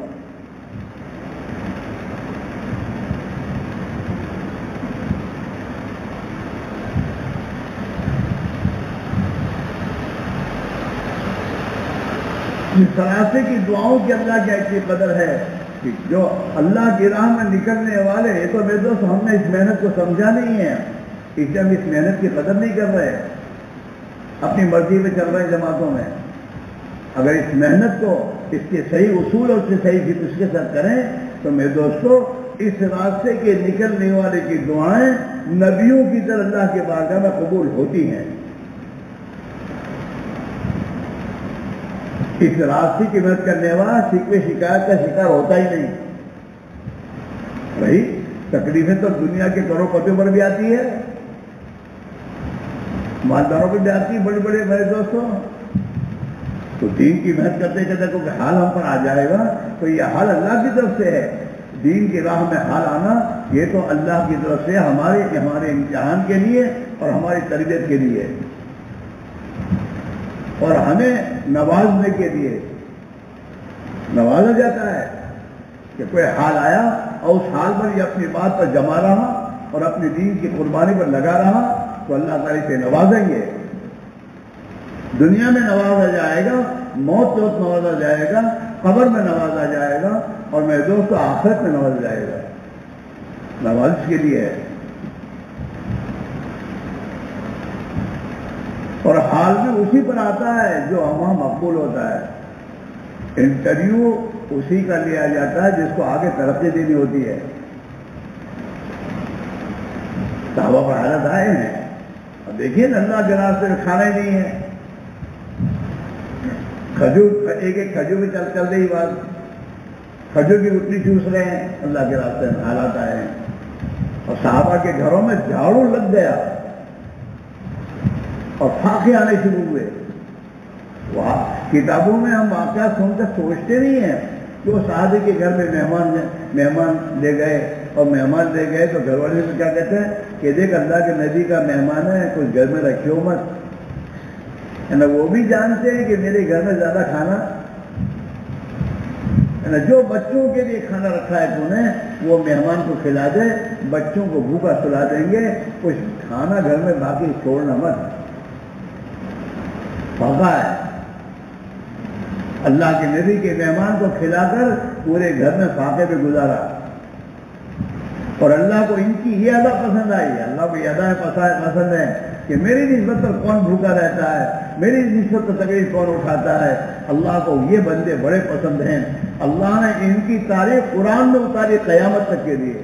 اس طرح کی دعاؤں کی اللہ کی ایسی قدر ہے کہ جو اللہ کی راہ میں نکلنے والے، یہ تو میرے دوست ہم نے اس محنت کو سمجھا نہیں ہے، اس لیے ہم اس محنت کی قدر نہیں کر رہے، اپنی مرضی میں چل رہے ہیں جماعتوں میں۔ اگر اس محنت کو، اس کے صحیح اصول اور اس کے صحیح فکر کے ساتھ کریں تو میرے دوستو اس راستے کے نکلنے والے کی دعائیں نبیوں کی طرح اللہ کے بارگاہ میں قبول ہوتی ہیں۔ اس راستے کی مدد کرنے والا شکوے شکایت کا شکار ہوتا ہی نہیں۔ بھائی تکلیفیں تو دنیا کے کروڑ پتیوں پر بھی آتی ہے، مالداروں پہ بھی آتی ہے، بڑے بڑے میرے دوستوں۔ تو دین کی محنت کرتے کرتے کوئی حال ہم پر آ جائے گا تو یہ حال اللہ کی طرف سے ہے۔ دین کی راہ میں حال آنا یہ تو اللہ کی طرف سے ہمارے امتحان کے لیے اور ہماری تربیت کے لیے اور ہمیں نوازنے کے لیے نوازا جاتا ہے کہ کوئی حال آیا اور اس حال پر یہ اپنی بات پر جمع رہا اور اپنی دین کی قربانی پر لگا رہا تو اللہ تعالیٰ سے نوازیں گے۔ دنیا میں نوازا جائے گا، موت کے وقت نوازا جائے گا، قبر میں نوازا جائے گا، اور میرے دوست آخرت میں نوازا جائے گا۔ نوازش کے لیے ہے اور حال بھی اسی پر آتا ہے جو وہاں مقبول ہوتا ہے۔ انٹرویو اسی کا لیا جاتا ہے جس کو آگے ترقی دینی ہوتی ہے۔ صحابہ پر حالت آئے ہیں اور دیکھیے نا، اللہ کے راستے میں کھانا ہی نہیں ہے، کھجور ایک کھجور بھی چل رہی بات، کھجور کی روٹی چوس رہے ہیں، اللہ کے راستے میں حالات آئے ہیں۔ اور صحابہ کے گھروں میں جھاڑو لگ گیا اور پھاقے آنے شروع ہوئے۔ کتابوں میں ہم واقعات سن کر سوچتے نہیں ہیں کہ وہ صحابہ کے گھر میں مہمان لے گئے اور مہمان لے گئے تو گھر والے سے کیا کہتے ہیں کہ دیکھ اللہ کے نبی کا مہمان ہے، کچھ گھر میں رکھیو مت۔ وہ بھی جانتے ہیں کہ میرے گھر میں زیادہ کھانا جو بچوں کے لیے کھانا رکھا ہے تو نے وہ مہمان کو کھلا دے، بچوں کو بھوکا سلا دیں گے، کچھ کھانا گھر میں باقی چھوڑنا مت۔ پکا ہے اللہ کے نبی کے مہمان کو کھلا کر پورے گھر میں فاقے پہ گزارا، اور اللہ کو ان کی یہ ادا پسند آئی ہے۔ اللہ کو یہ ادا پسند ہے کہ میری نسبت پر کون بھوکا رہتا ہے، میری نسبت پر تکلیف کون اٹھاتا ہے۔ اللہ کو یہ بندے بڑے پسند ہیں۔ اللہ نے ان کی تعریف قرآن میں اتاری قیامت تک کے لیے،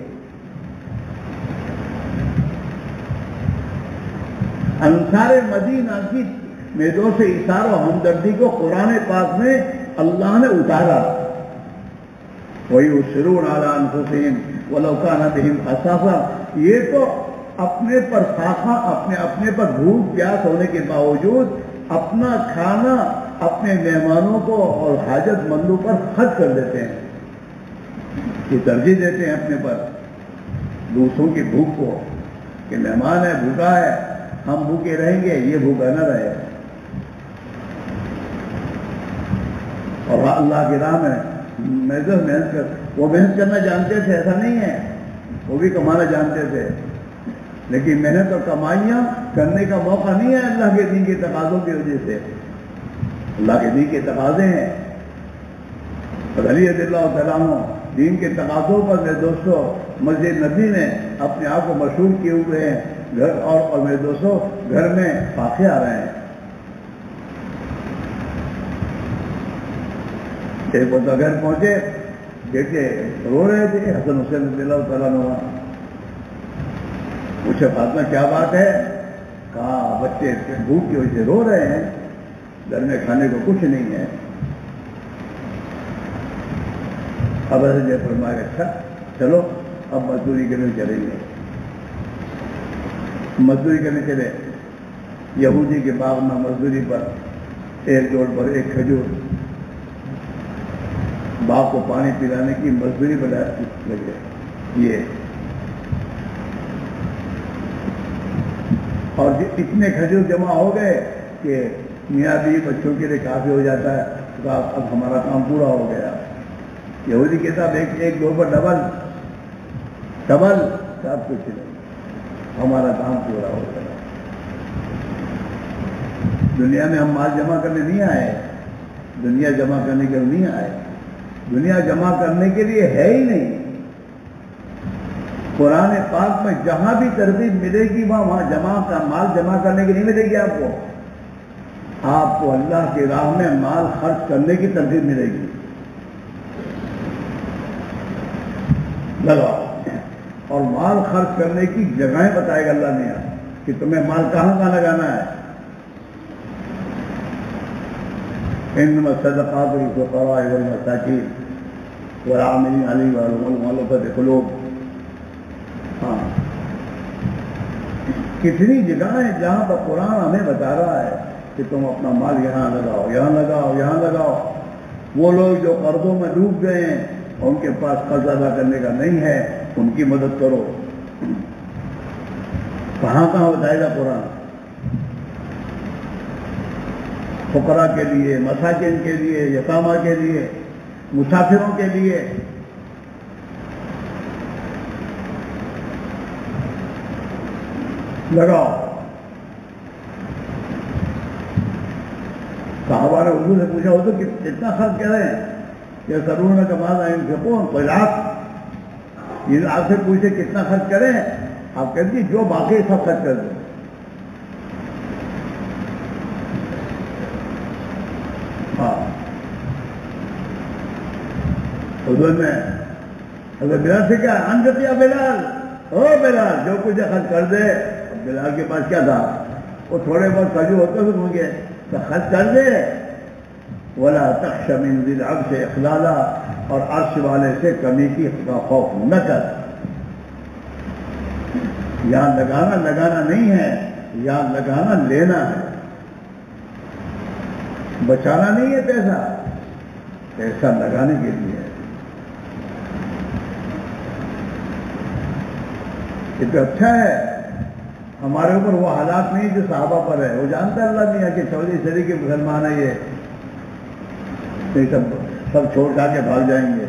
انصار مدینہ کی میدوں سے ایثار و ہمدردی کو قرآن پاک میں اللہ نے اتارا. وَيُؤْثِرُونَ عَلَىٰ أَنفُسِهِمْ وَلَوْ كَانَ بِهِمْ خَصَاصَةٌ. یہ تو اپنے پر فاقہ، اپنے پر بھوک پیاس ہونے کے باوجود اپنا کھانا اپنے مہمانوں کو اور حاجت مندوں پر خرچ کر دیتے ہیں. یہ ترجیح دیتے ہیں اپنے پر دوسروں کی بھوک کو کہ مہمان ہے، بھوکا ہے، ہم بھوکے رہیں گے، یہ بھوکا نہ رہے. اور اللہ کی راہ میں وہ محنت کرنا جانتے تھے، ایسا نہیں ہے، وہ بھی کمانا جانتے تھے، لیکن محنت اور کمائیاں کرنے کا موقع نہیں ہے اللہ کے دین کے تقاضوں کی وجہ سے. اللہ کے دین کے تقاضے ہیں. اور علی رضی اللہ تعالیٰ عنہ دین کے تقاضوں پر میرے دوستوں مسجد نبی نے اپنے آپ کو مشہور کیے ہوئے ہیں. گھر اور میرے دوستوں گھر میں فاقے آ رہے ہیں. ایک بندہ گھر پہنچے، دیکھے رو رہے تھے حسن حسین رضی اللہ تعالیٰ عنہ. پوچھے فاطمہ کیا بات ہے؟ کہا بچے بھوک کی وجہ سے رو رہے ہیں، گھر میں کھانے کو کچھ نہیں ہے. اب ایسے فرمایا اچھا چلو اب مزدوری کرنے چلیں گے. مزدوری کرنے چلے. یہودی کے باغ میں مزدوری پر ایک جوڑ پر ایک کھجور، باغ کو پانی پلانے کی مزدوری پر لگے. یہ اور اتنے کھجور جمع ہو گئے کہ میاں بھی بچوں کے لیے کافی ہو جاتا ہے. تو اب ہمارا کام پورا ہو گیا. یہودی کے ساتھ ایک دو پر ڈبل سب کچھ نہیں، ہمارا کام پورا ہو گیا. دنیا میں ہم مال جمع کرنے نہیں آئے، دنیا جمع کرنے کے لیے نہیں آئے. دنیا جمع کرنے کے لیے ہے ہی نہیں. قرآن پاک میں جہاں بھی ترغیب ملے گی وہاں مال جمع کرنے کی نہیں ملے گی. آپ کو اللہ کی راہ میں مال خرچ کرنے کی ترغیب ملے گی. لگاؤ. اور مال خرچ کرنے کی جگہیں بتائے گا اللہ نے کہ تمہیں مال کہاں لگانا ہے. انما الصدقات للفقراء والمساکین والعاملین علیہا والمؤلفۃ قلوب. ہاں کتنی جگہیں جہاں پر قرآن ہمیں بتا رہا ہے کہ تم اپنا مال یہاں لگاؤ، یہاں لگاؤ، یہاں لگاؤ. وہ لوگ جو قرضوں میں ڈوب گئے ہیں، ان کے پاس قرض ادا کرنے کا نہیں ہے، ان کی مدد کرو. کہاں بتائے گا قرآن؟ فقراء کے لیے، مساکین کے لیے، یتامہ کے لیے، مسافروں کے لیے. لگاؤ. صحابہ نے حضور سے پوچھا حضور کتنا خرچ کریں؟ کہ کرون کا مال انفقون کوئی لاکھ. یہ آپ سے پوچھے کتنا خرچ کریں؟ آپ کہتے ہیں جو باقی سب خرچ کر دیں. ہاں حضور نے حضرت بلال سے کیا انفق یا بلال، او بلال جو کچھ خرچ کر دے. بلال کے پاس کیا تھا؟ وہ تھوڑے بہت کھجور ہوتے تھے ہوں گے تو خرچ کر دے. ولا تخش من ذی العرش اخلالا، اور عرش والے سے کمی کی خوف نہ کر. یہاں لگانا نہیں ہے، یہاں لگانا لینا ہے. بچانا نہیں ہے پیسہ لگانے کے لیے ہے. یہ تو اچھا ہے. ہمارے اوپر وہ حالات نہیں جو صحابہ پر ہے. وہ جانتا ہے اللہ میاں کہ 14 صدی کے مسلمان ہیں، یہ سب چھوڑ جا کے بھاگ جائیں گے.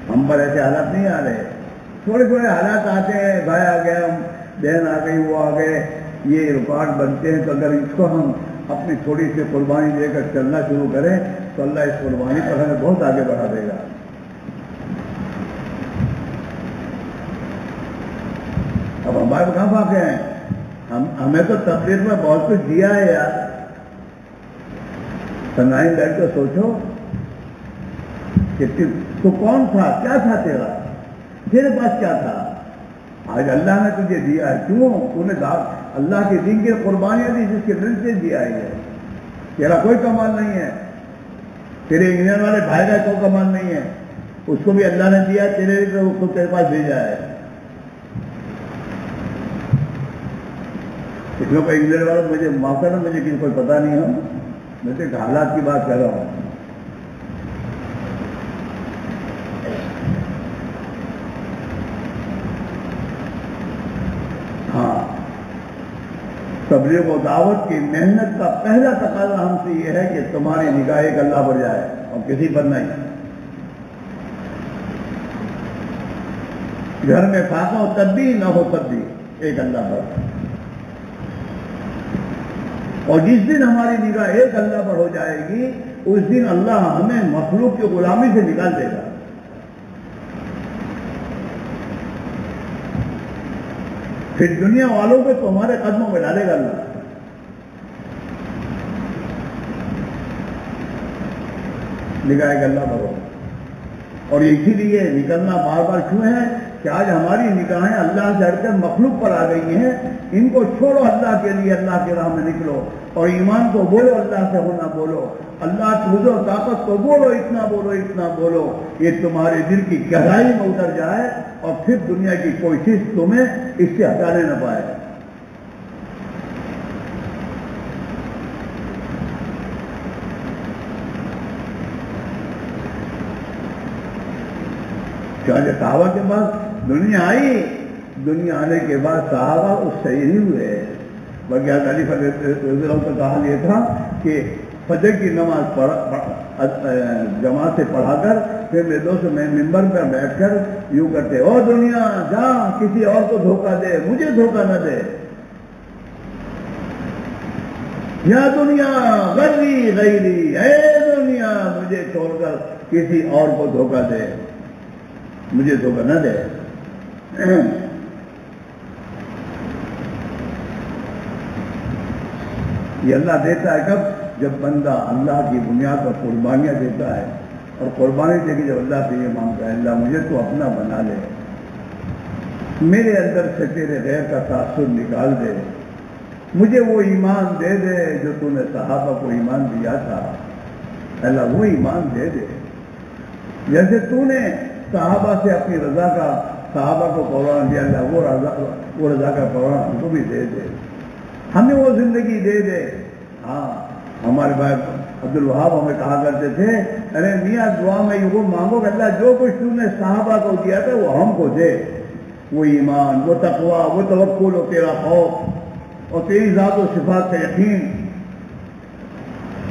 ہم پر ایسے حالات نہیں آ رہے. تھوڑے حالات آتے ہیں، بھائی آ گئے، بہن آ گئی، وہ آ گئے، یہ رکاوٹ بنتے ہیں. تو اگر اس کو ہم اپنی تھوڑی سی قربانی دے کر چلنا شروع کریں تو اللہ اس قربانی پر ہمیں بہت آگے بڑھا دے گا. اب ہمارے کہاں واقع ہیں؟ ہمیں تو تبلیغ میں بہت کچھ دیا ہے یار. سنائن بیٹھ کر سوچو کہ تو کون تھا، کیا تھا تیرے پاس کیا تھا؟ آج اللہ نے تجھے دیا ہے. کیوں؟ تو نے اللہ کے دین کی قربانیاں دی جس کے دل سے دیا ہے. تیرا کوئی کمال نہیں ہے، تیرے انگلینڈ والے بھائی کا کوئی کمال نہیں ہے، اس کو بھی اللہ نے دیا، تیرے اس کو تیرے پاس بھیجا ہے. اس لوگ انگلینڈ والوں مجھے معاف کرنا، مجھے کسی کوئی پتا نہیں ہو، میں تو ایک حالات کی بات کر رہا ہوں. تبلیغ و دعوت کی محنت کا پہلا تقاضا ہم سے یہ ہے کہ تمہاری نگاہ ایک اللہ پر جائے اور کسی پر نہیں. گھر میں فاقہ ہو تب بھی، نہ ہو تب بھی ایک اللہ پر. اور جس دن ہماری نگاہ ایک اللہ پر ہو جائے گی اس دن اللہ ہمیں مخلوق کی غلامی سے نکال دے گا. پھر دنیا والوں کو تمہارے قدموں میں ڈالے گا اللہ. نگاہ ایک اللہ پر ہو. اور اسی لیے نکلنا بار بار کیوں ہے کہ آج ہماری نگاہیں اللہ سے ہٹ کر مخلوق پر آ گئی ہیں. ان کو چھوڑو، اللہ کے لیے اللہ کی راہ میں نکلو اور ایمان کو بولو، اللہ سے ہونا بولو، اللہ کی حضور طاقت کو بولو، اتنا بولو اتنا بولو. یہ تمہارے دل کی گہرائی میں اتر جائے اور پھر دنیا کی کوئی چیز تمہیں اس سے ہٹانے نہ پائے. چاہے صحابہ کے بعد دنیا آئی، دنیا آنے کے بعد صحابہ اس سے ہی ہوئے. بغیر علی رضی اللہ کا حال یہ تھا کہ فجر کی نماز جماعت سے پڑھا کر پھر میرے دوست میں ممبر پر بیٹھ کر یوں کرتے، او دنیا جا کسی اور کو دھوکہ دے، مجھے دھوکہ نہ دے. یا دنیا غری غیری، اے دنیا مجھے چھوڑ کر کسی اور کو دھوکہ دے، مجھے دھوکہ نہ دے. یہ اللہ دیتا ہے کب؟ جب بندہ اللہ کی بنیاد پر قربانیاں دیتا ہے. اور قربانی دے کے جب اللہ سے یہ مانگتا ہے، اللہ مجھے تو اپنا بنا لے، میرے اندر سے تیرے غیر کا تاثر نکال دے، مجھے وہ ایمان دے دے جو تو نے صحابہ کو ایمان دیا تھا. اللہ وہ ایمان دے دے جیسے تو نے صحابہ سے اپنی رضا کا، صحابہ کو قربان دیا، اللہ وہ رضا کا قربان ہم کو بھی دے دے، ہمیں وہ زندگی دے دے. ہاں ہمارے بھائی عبد الوہاب ہمیں کہا کرتے تھے، ارے میاں دعا میں یہ وہ مانگو کہ اللہ جو کچھ تم نے صحابہ کو دیا تھا وہ ہم کو دے، وہ ایمان، وہ تقویٰ، وہ توکل، اور تیرا خوف، اور تیری ذات و صفات کا یقین،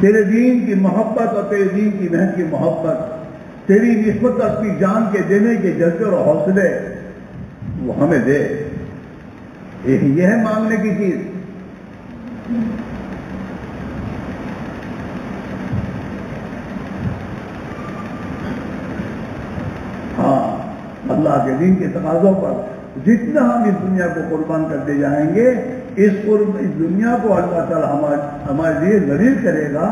تیرے دین کی محبت اور تیرے دین کی محنت کی محبت، تیری نسبت اپنی جان کے دینے کے جذبے اور حوصلے، وہ ہمیں دے. یہ ہے مانگنے کی چیز. ہاں اللہ کے دین کے تقاضوں پر جتنا ہم اس دنیا کو قربان کرتے جائیں گے، اس دنیا کو اللہ تعالی ہمارے لیے ذلیل کرے گا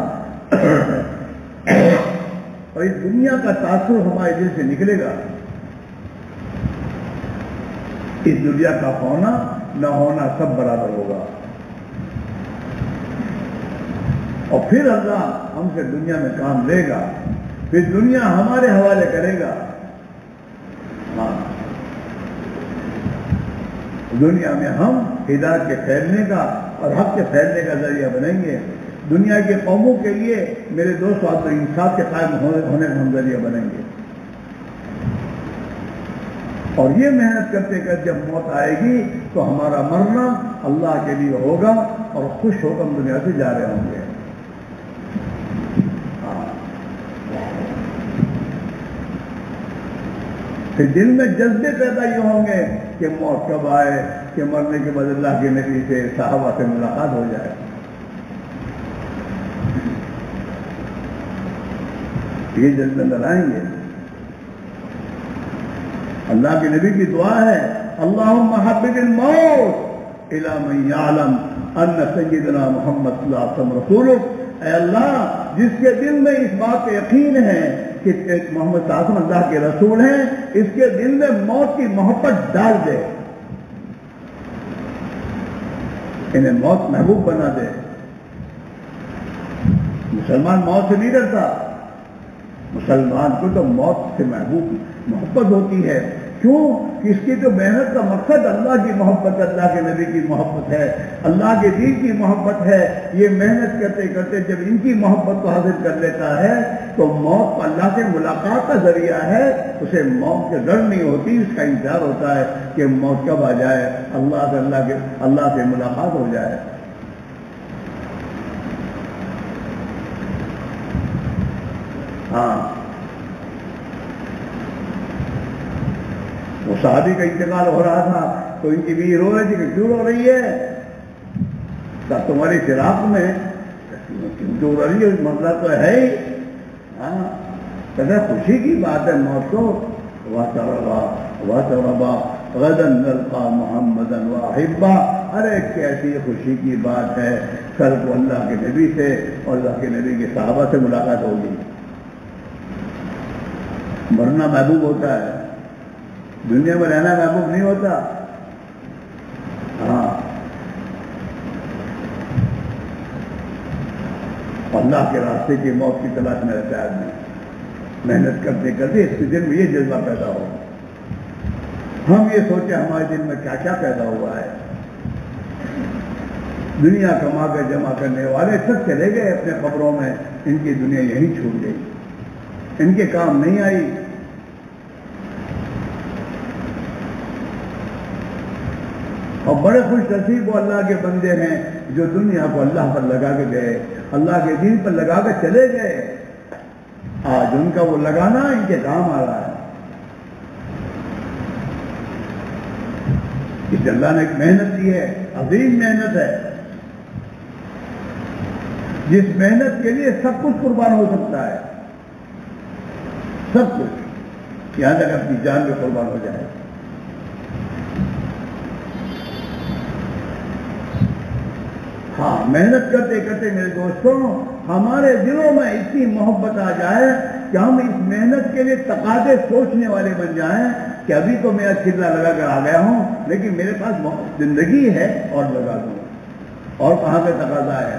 اور اس دنیا کا تاثر ہمارے دل سے نکلے گا. اس دنیا کا ہونا نہ ہونا سب برابر ہوگا. اور پھر اللہ ہم سے دنیا میں کام لے گا، پھر دنیا ہمارے حوالے کرے گا. ہاں دنیا میں ہم ہدایت کے پھیلنے کا اور حق کے پھیلنے کا ذریعہ بنیں گے. دنیا کے قوموں کے لیے میرے دوست اور انصاف کے قائم ہونے کا ہم ذریعہ بنیں گے. اور یہ محنت کرتے کرتے جب موت آئے گی تو ہمارا مرنا اللہ کے لیے ہوگا اور خوش ہو کر دنیا سے جا رہے ہوں گے. پھر دل میں جذبے پیدا یہ ہوں گے کہ موت کب آئے کہ مرنے کے بعد اللہ کے نبی سے، صحابہ سے ملاقات ہو جائے. یہ جذبے اندر آئیں گے. اللہ کے نبی کی دعا ہے، اللہم حبب الموت الی من یعلم ان سیدنا محمد صلی اللہ علیہ وسلم رسولک. اے اللہ جس کے دل میں اس بات کا یقین ہے کہ محمد صلی اللہ علیہ وسلم اللہ کے رسول ہیں، اس کے دل میں موت کی محبت ڈال دے. انہیں موت محبوب بنا دے. مسلمان موت سے نہیں ڈرتا، مسلمان کو تو موت سے محبت ہوتی ہے. کیوں؟ کہ اس کی جو محنت کا مقصد اللہ کی محبت، اللہ کے نبی کی محبت ہے، اللہ کے دین کی محبت ہے. یہ محنت کرتے کرتے جب ان کی محبت کو حاصل کر لیتا ہے تو موت اللہ سے ملاقات کا ذریعہ ہے. اسے موت سے ڈر نہیں ہوتی، اس کا انتظار ہوتا ہے کہ موت کب آ جائے، اللہ سے ملاقات ہو جائے. ہاں، وہ صحابی کا انتقال ہو رہا تھا تو ان کی بیوی رو رہی تھی کہ کیوں رو رہی ہے؟ تمہاری فراق میں کیوں رو رہی ہے؟ مسئلہ تو ہے ہی. ہاں، کہتے خوشی کی بات ہے موت تو. وَتَرَبَا غَدًا نَلْقَى مُحَمَّدًا وَأَحِبًّا. ارے کیسی خوشی کی بات ہے، کل کو اللہ کے نبی سے اور اللہ کے نبی کے صحابہ سے ملاقات ہوگی. مرنا محبوب ہوتا ہے، دنیا میں رہنا محبوب نہیں ہوتا. ہاں، اللہ کے راستے کی موت کی تلاش میں رہتا ہے آدمی. محنت کرتے کرتے اس کے دل میں یہ جذبہ پیدا ہو. ہم یہ سوچیں ہمارے دل میں کیا کیا پیدا ہوا ہے. دنیا کما کر جمع کرنے والے سب چلے گئے اپنے قبروں میں، ان کی دنیا یہیں چھوٹ گئی، ان کے کام نہیں آئی. اور بڑے خوش نصیب وہ اللہ کے بندے ہیں جو دنیا کو اللہ پر لگا کے گئے، اللہ کے دین پر لگا کے چلے گئے. آج ان کا وہ لگانا ان کے کام آ رہا ہے. اس اللہ نے ایک محنت دی ہے، عظیم محنت ہے، جس محنت کے لیے سب کچھ قربان ہو سکتا ہے، سب کچھ، یہاں تک اپنی جان بھی قربان ہو جائے. ہاں، محنت کرتے کرتے میرے دوستوں ہمارے دلوں میں اتنی محبت آ جائے کہ ہم اس محنت کے لیے تقاضے سوچنے والے بن جائیں کہ ابھی تو میں کھلا لگا کر آ گیا ہوں لیکن میرے پاس زندگی ہے اور لگا دوں، اور کہاں پہ تقاضا ہے.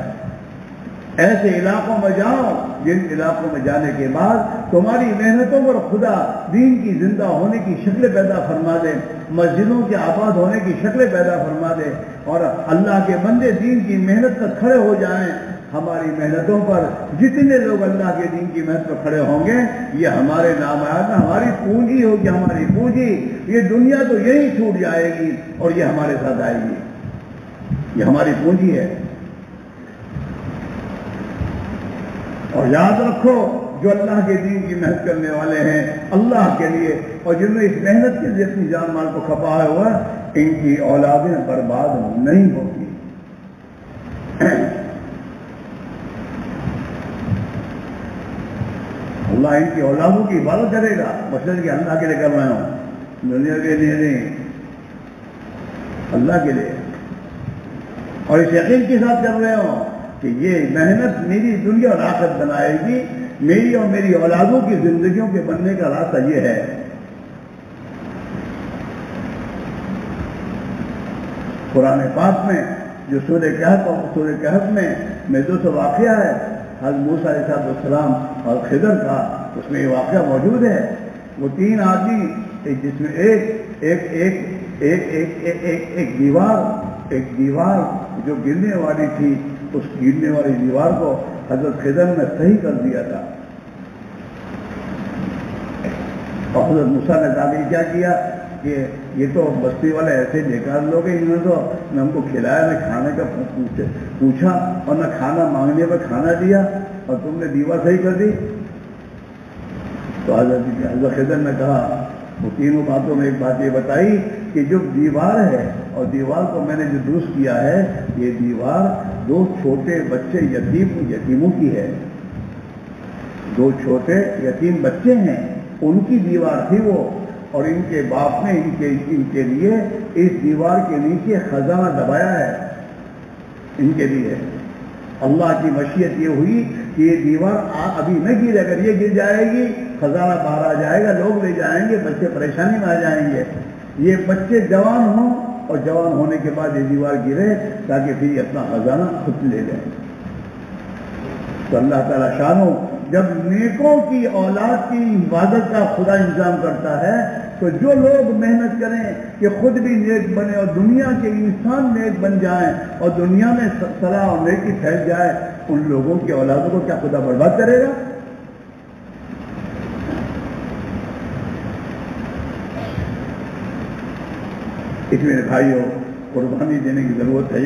ایسے علاقوں میں جاؤ جن علاقوں میں جانے کے بعد تمہاری محنتوں پر خدا دین کی زندہ ہونے کی شکلیں پیدا فرما دے، مسجدوں کے آباد ہونے کی شکلیں پیدا فرما دے، اور اللہ کے بندے دین کی محنت پر کھڑے ہو جائیں. ہماری محنتوں پر جتنے لوگ اللہ کے دین کی محنت پر کھڑے ہوں گے یہ ہمارے نام آئے گا، ہماری پونجی ہوگی، ہماری پونجی. یہ دنیا تو یہی چھوٹ جائے گی اور یہ ہمارے ساتھ آئے گی، یہ ہماری پونجی ہے. اور یاد رکھو جو اللہ کے دین کی محنت کرنے والے ہیں اللہ کے لیے اور جنہوں نے اس محنت کے لیے اپنی جان مال کو کھپایا ہوا، ان کی اولادیں برباد نہیں ہوتی. اللہ ان کی اولادوں کی حفاظت کرے گا، مقصد کہ اللہ کے لیے کر رہا ہوں، دنیا کے لیے نہیں، اللہ کے لیے. اور اس یقین کے ساتھ کر رہے ہوں کہ یہ محنت میری دنیا اور آخرت بنائے گی، میری اور میری اولادوں کی زندگیوں کے بننے کا راستہ یہ ہے. قرآن پاک میں جو سورہ کہف میں جو سو واقعہ ہے حضرت موسیٰ علیہ السلام اور خضر کا، اس میں یہ واقعہ موجود ہے. وہ تین آدمی جس میں ایک دیوار جو گرنے والی تھی، اس گرنے والی دیوار کو حضرت خضر نے صحیح کر دیا تھا. اور حضرت موسیٰ نے تعبیر کیا کیا کہ یہ تو بستی والے ایسے بیکار لوگ ہیں، انہوں نے تو نہ ہم کو کھلایا، نہ کھانے کا پوچھا اور نہ کھانا مانگنے پر کھانا دیا، اور تم نے دیوار صحیح کر دی. تو حضرت خضر نے کہا، وہ تینوں باتوں میں ایک بات یہ بتائی کہ جو دیوار ہے اور دیوار کو میں نے جو درست کیا ہے، یہ دیوار دو چھوٹے بچے یتیموں کی ہے. دو چھوٹے یتیم بچے ہیں، ان کی دیوار تھی وہ، اور ان کے باپ نے ان کے لیے اس دیوار کے نیچے خزانہ دبایا ہے. ان کے لیے اللہ کی مشیت یہ ہوئی کہ یہ دیوار ابھی نہ گرے، اگر یہ گر جائے گی خزانہ باہر آ جائے گا، لوگ لے جائیں گے، بچے پریشانی میں آ جائیں گے. یہ بچے جوان ہوں اور جوان ہونے کے بعد یہ دیوار گرے تاکہ پھر یہ اپنا خزانہ خود لے لیں۔ تو اللہ تعالیٰ شانو جب نیکوں کی اولاد کی حفاظت کا خدا انتظام کرتا ہے تو جو لوگ محنت کریں کہ خود بھی نیک بنے اور دنیا کے انسان نیک بن جائیں اور دنیا میں صلاح اور نیکی پھیل جائے، ان لوگوں کی اولادوں کو کیا خدا برباد کرے گا؟ اس میں بھائیوں قربانی دینے کی ضرورت ہے۔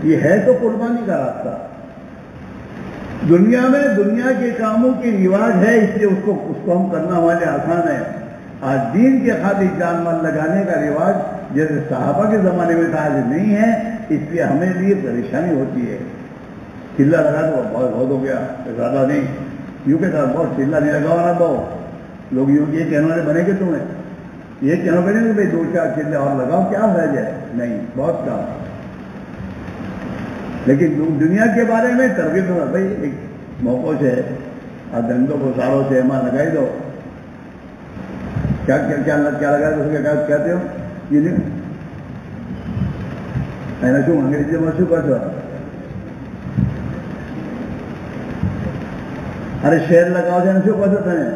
یہ ہے تو قربانی کا راستہ۔ دنیا میں دنیا کے کاموں کی رواج ہے، اس لیے اس کو ہم کرنا ہمارے آسان ہے۔ آج دین کے خاطر جان مال لگانے کا رواج جیسے صحابہ کے زمانے میں تھا نہیں ہے، اس لیے ہمیں لیے پریشانی ہوتی ہے۔ چلہ لگا تو بہت ہو گیا، زیادہ نہیں، یوں کہ بہت چلہ نہیں لگا ہونا بہت لوگ یوں یہ کہنے والے بنے گے تمہیں، یہ کہنا پڑے کہ بھائی 2-4 چلے اور لگاؤ کیا رہ جائے، نہیں بہت کام۔ لیکن دنیا کے بارے میں ترغیب ہونا بھائی ایک موقع سے اور دھندوں کو ساروں سے ماں لگائی دو، کیا لگا دو، اس کے کہتے ہو یہ نہیں انگریزی میں شو کر دو، ارے شیئر لگاؤ جانا شو کر سکتے ہیں،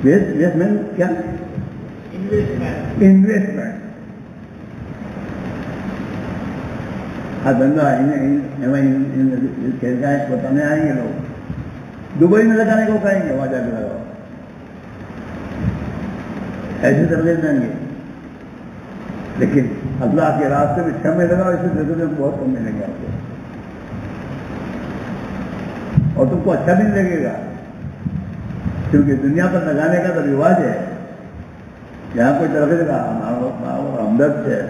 انویسٹمنٹ کیا انویسٹمنٹ دھندا بتانے آئیں گے لوگ، دبئی میں لگانے کو کہیں گے وہاں جا کے لگاؤ، ایسی ترغیب دیں گے۔ لیکن اللہ کے راستے میں 6 مہینے لگاؤ، اسے دیکھو بہت کم ملیں گے آپ کو، اور تم کو اچھا بھی نہیں لگے گا، کیونکہ دنیا پر لگانے کا تو رواج ہے۔ یہاں کوئی ترغیب کا ہمدرد ہے،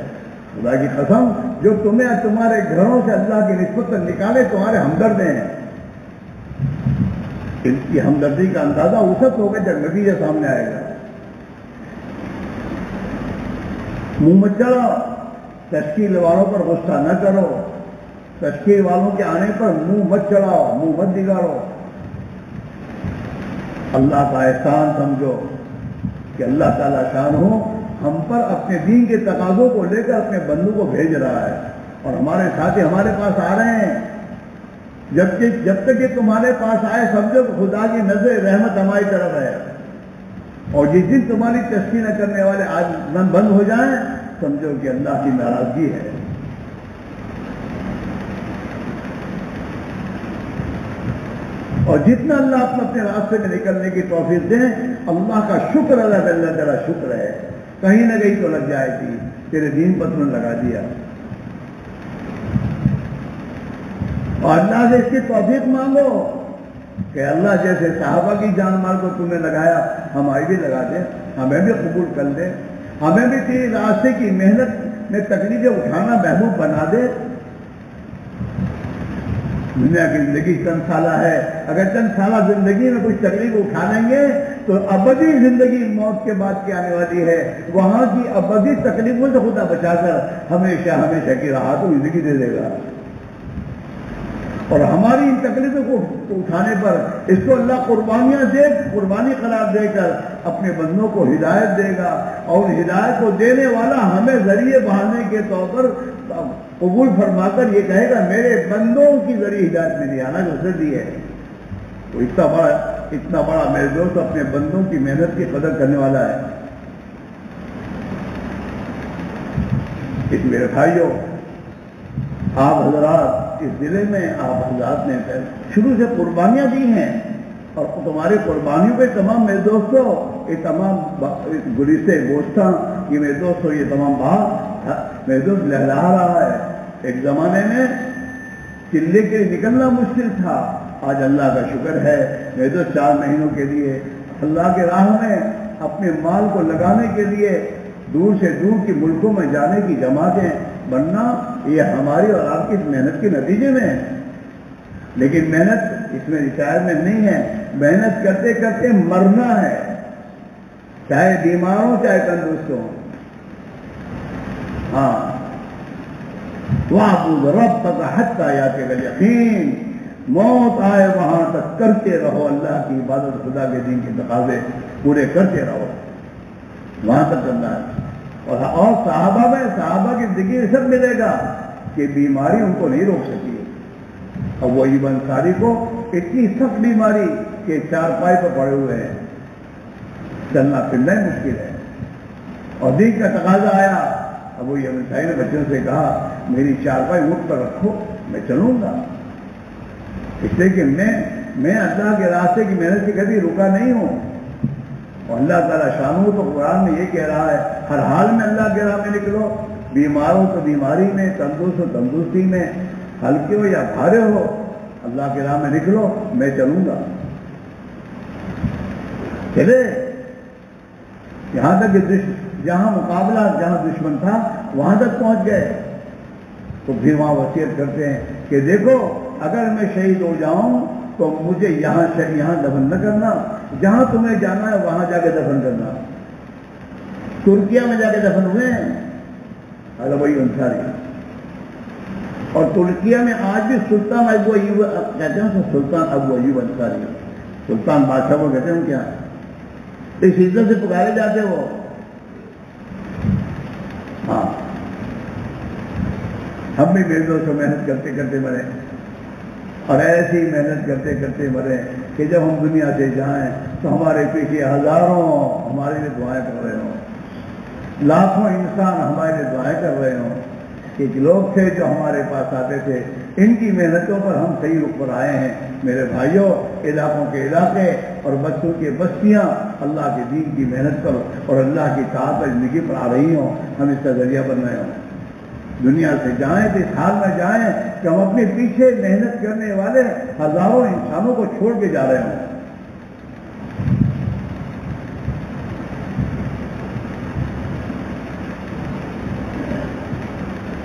خدا کی قسم جو تمہیں تمہارے گھروں سے اللہ کی نسبت پر نکالے تمہارے ہمدرد ہیں۔ ان کی ہمدردی کا اندازہ اس وقت ہوگا جب نتیجہ سامنے آئے گا۔ منہ مت چڑھاؤ، تشکیل والوں پر غصہ نہ کرو، تشکیل والوں کے آنے پر منہ مت چڑھاؤ، منہ مت بگاڑو۔ اللہ کا احسان سمجھو کہ اللہ تعالیٰ شان ہو ہم پر اپنے دین کے تقاضوں کو لے کر اپنے بندوں کو بھیج رہا ہے، اور ہمارے ساتھی ہمارے پاس آ رہے ہیں۔ جب تک یہ تمہارے پاس آئے سمجھو کہ خدا کی نظر رحمت ہماری طرف ہے، اور جس دن تمہاری تشکیل کرنے والے آج بند ہو جائیں سمجھو کہ اللہ کی ناراضگی ہے۔ اور جتنا اللہ اپنے راستے میں نکلنے کی توفیق دیں، اللہ کا شکر اللہ تعالیٰ شکر ہے، کہیں نہ کہیں تو لگ جائے گی، تیرے دین پر تم نے لگا دیا۔ اور اللہ سے اس کی توفیق مانگو کہ اللہ جیسے صحابہ کی جان مال کو تم نے لگایا ہماری بھی لگا دے، ہمیں بھی قبول کر دے، ہمیں بھی تیرے راستے کی محنت میں تکلیفیں اٹھانا محبوب بنا دے۔ دنیا کی زندگی چند سالہ ہے، اگر چند سالہ زندگی میں کچھ تکلیف اٹھا لیں گے تو ابدی زندگی موت کے بعد کی آنے والی ہے، وہاں کی ابدی تکلیفوں سے خدا بچا کر ہمیشہ ہمیشہ کی راحت و زندگی دے دے گا۔ اور ہماری ان تکلیفوں کو اٹھانے پر اس کو اللہ قربانی قرار دے کر اپنے بندوں کو ہدایت دے گا، اور ہدایت کو دینے والا ہمیں ذریعے بہانے کے طور پر قبول فرما کر یہ کہے گا میرے بندوں کی ذریعے ہدایت میں نہیں آنا جو اسے دی ہے۔ تو اتنا بڑا میرے دوست اپنے بندوں کی محنت کی قدر کرنے والا ہے۔ اس میرے بھائیوں، آپ حضرات اس ضلع میں آپ حضرات نے شروع سے قربانیاں دی ہیں، اور تمہاری قربانیوں پہ تمام میرے دوستوں، یہ تمام گلیسے گوشتاں، یہ میرے دوستوں یہ تمام بات میرے دوست لہلا رہا ہے۔ ایک زمانے میں چلے کے لیے نکلنا مشکل تھا، آج اللہ کا شکر ہے میرے دوست 4 مہینوں کے لیے اللہ کے راہ میں اپنے مال کو لگانے کے لیے دور سے دور کے ملکوں میں جانے کی جماعتیں بننا، یہ ہماری اور آپ کی محنت کے نتیجے میں ہے۔ لیکن محنت اس میں شاید میں نہیں ہے، محنت کرتے کرتے مرنا ہے، چاہے بیمار ہوں چاہے تندرست ہوں۔ ہاں، وَاعْبُدْ رَبَّكَ حَتَّىٰ يَأْتِيَكَ الْيَقِينُ، موت آئے وہاں تک کرتے رہو اللہ کی عبادت، خدا کے دین کے تقاضے پورے کرتے رہو، وہاں تک کرنا ہے۔ اور صحابہ کی زندگی میں سب ملے گا کہ بیماری ان کو نہیں روک سکی. اب وہ ایوب انصاری کو اتنی سخت بیماری کہ چارپائی پر پڑے ہوئے ہیں, چلنا پھرنا ہی مشکل ہے, اور دین کا تقاضا آیا. اب وہ ایوب انصاری نے بچوں سے کہا میری چارپائی اٹھ پر رکھو, میں چلوں گا, اس لیے کہ میں اللہ کے راستے کی محنت سے کبھی رکا نہیں ہوں. اور اللہ تعالیٰ شانہ تو قرآن میں یہ کہہ رہا ہے ہر حال میں اللہ کے راہ میں نکلو, بیمار ہو تو بیماری میں, تندرست ہو تندرستی میں, ہلکے ہو یا بھارے ہو, اللہ کے راہ میں نکلو, میں چلوں گا. چلے یہاں تک کہ جہاں مقابلہ, جہاں دشمن تھا وہاں تک پہنچ گئے. تو پھر وہاں وصیت کرتے ہیں کہ دیکھو اگر میں شہید ہو جاؤں تو مجھے یہاں دفن نہ کرنا, جہاں تمہیں جانا ہے وہاں جا کے دفن کرنا. ترکیہ میں جا کے دفن ہوئے ہیں ایوب انصاری, اور ترکیہ میں آج بھی سلطان ابو ایوب کہتے ہیں, سلطان ابو ایوب انصاری, سلطان بادشاہ کو کہتے ہیں. کیا اس عزت سے پکارے جاتے وہ. ہاں ہم بھی بیٹوں سے محنت کرتے کرتے مرے, اور ایسی محنت کرتے کرتے مرے کہ جب ہم دنیا سے جائیں تو ہمارے پیچھے ہزاروں ہمارے لیے دعائیں کر رہے ہوں, لاکھوں انسان ہمارے لیے دعائیں کر رہے ہوں. ایک لوگ تھے جو ہمارے پاس آتے تھے, ان کی محنتوں پر ہم صحیح رخ پر آئے ہیں. میرے بھائیوں, علاقوں کے علاقے اور بچوں کے بستیاں اللہ کے دین کی محنت پر اور اللہ کی طاعت پر زندگی پر آ رہی ہوں, ہم اس کا ذریعہ بن رہے ہوں. دنیا سے جائیں تو اس حال میں جائیں کہ ہم اپنے پیچھے محنت کرنے والے ہزاروں انسانوں کو چھوڑ کے جا رہے ہوں.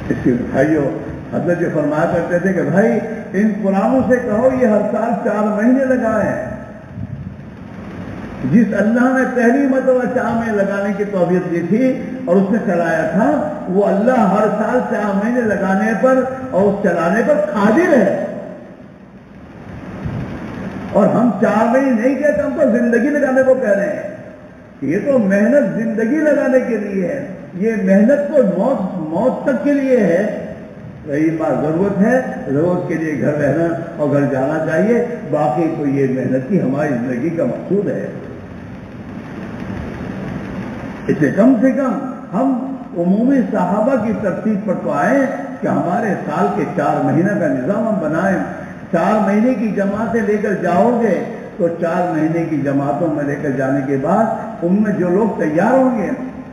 اس کے بھائیوں حضرت جو فرمایا کرتے تھے کہ بھائی ان قرآنوں سے کہو یہ ہر سال 4 مہینے لگائیں. جس اللہ نے پہلی مرتبہ 4 مہینے لگانے کی توفیق دی تھی اور اس نے چلایا تھا, وہ اللہ ہر سال 4 مہینے لگانے پر اور اس چلانے پر قادر ہے. اور ہم 4 مہینے نہیں کہتے, ہم تو زندگی لگانے کو کہہ رہے ہیں. یہ تو محنت زندگی لگانے کے لیے ہے, یہ محنت تو موت تک کے لیے ہے. رہی بات ضرورت ہے, ضرورت کے لیے گھر رہنا اور گھر جانا چاہیے, باقی تو یہ محنت کی ہماری زندگی کا مقصود ہے. اس سے کم ہم عمومی صحابہ کی ترتیب پر تو آئیں کہ ہمارے سال کے 4 مہینہ کا نظام ہم بنائیں. 4 مہینے کی جماعتیں لے کر جاؤ گے تو 4 مہینے کی جماعتوں میں لے کر جانے کے بعد ان میں جو لوگ تیار ہوں گے,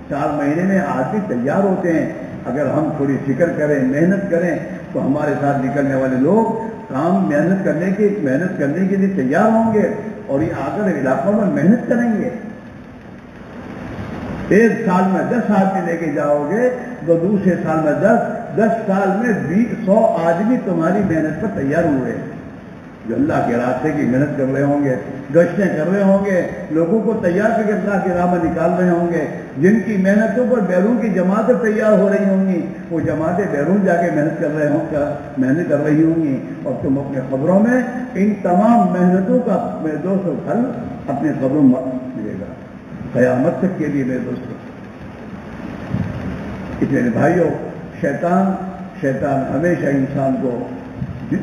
4 مہینے میں آدمی تیار ہوتے ہیں. اگر ہم تھوڑی فکر کریں, محنت کریں تو ہمارے ساتھ نکلنے والے لوگ کام محنت کرنے کے لیے تیار ہوں گے اور یہ آ کر علاقوں میں محنت کریں گے. 1 سال میں 10 آدمی لے کے جاؤ گے تو دوسرے سال میں 10 سال میں 100 آدمی تمہاری محنت پر تیار ہوئے, جو اللہ کے راستے کی محنت کر رہے ہوں گے, گشتیں کر رہے ہوں گے, لوگوں کو تیار کر کے اللہ کے راہ میں نکال رہے ہوں گے. جن کی محنتوں پر بیرون کی جماعتیں تیار ہو رہی ہوں گی, وہ جماعتیں بیرون جا کے محنت کر رہی ہوں گی, اور تم اپنے قبروں میں ان تمام محنتوں کا میرے دوستوں پھل اپنے قبروں میں ملے گا قیامت تک کے لیے. میرے دوستوں, اس لیے بھائیوں, شیطان ہمیشہ انسان کو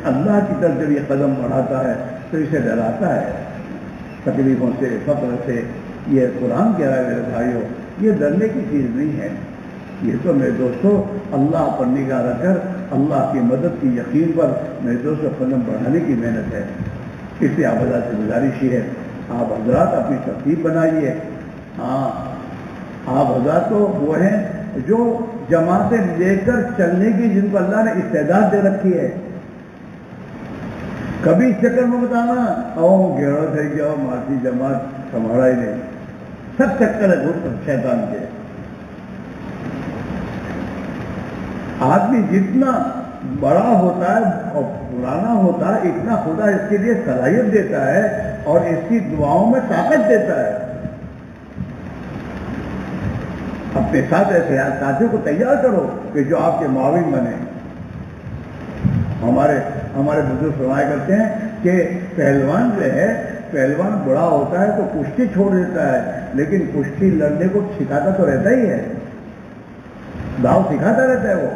اللہ کی طرف جب یہ قدم بڑھاتا ہے تو اسے ڈراتا ہے تکلیفوں سے, فقر سے. یہ قرآن کہہ رہا ہے میرے بھائیوں, یہ ڈرنے کی چیز نہیں ہے. یہ تو میرے دوستوں اللہ پر نگاہ رکھ کر اللہ کی مدد کی یقین پر میرے دوستوں قدم بڑھانے کی محنت ہے. اس لیے آپ حضرات سے گزارش ہی ہے, آپ حضرات اپنی ترتیب بنائیے. ہاں, آپ حضرات تو وہ ہیں جو جماعتیں لے کر چلنے کی, جن کو اللہ نے استعداد دے رکھی ہے. کبھی اس چکر میں بتانا گھیڑا تھے کیا مارتی جماعت ہمارا ہی نہیں, سب چکر ہے شیطان کے. آدمی جتنا بڑا ہوتا ہے اور پرانا ہوتا ہے اتنا خدا اس کے لیے صلاحیت دیتا ہے اور اس کی دعاؤں میں طاقت دیتا ہے. اپنے ساتھ ایسے ساتھیوں کو تیار کرو کہ جو آپ کے معاون بنے. ہمارے بزرگ فرمایا کرتے ہیں کہ پہلوان جو ہے, پہلوان بڑا ہوتا ہے تو کشتی چھوڑ دیتا ہے, لیکن کشتی لڑنے کو سکھاتا تو رہتا ہی ہے. داؤ سکھاتا رہتا ہے وہ.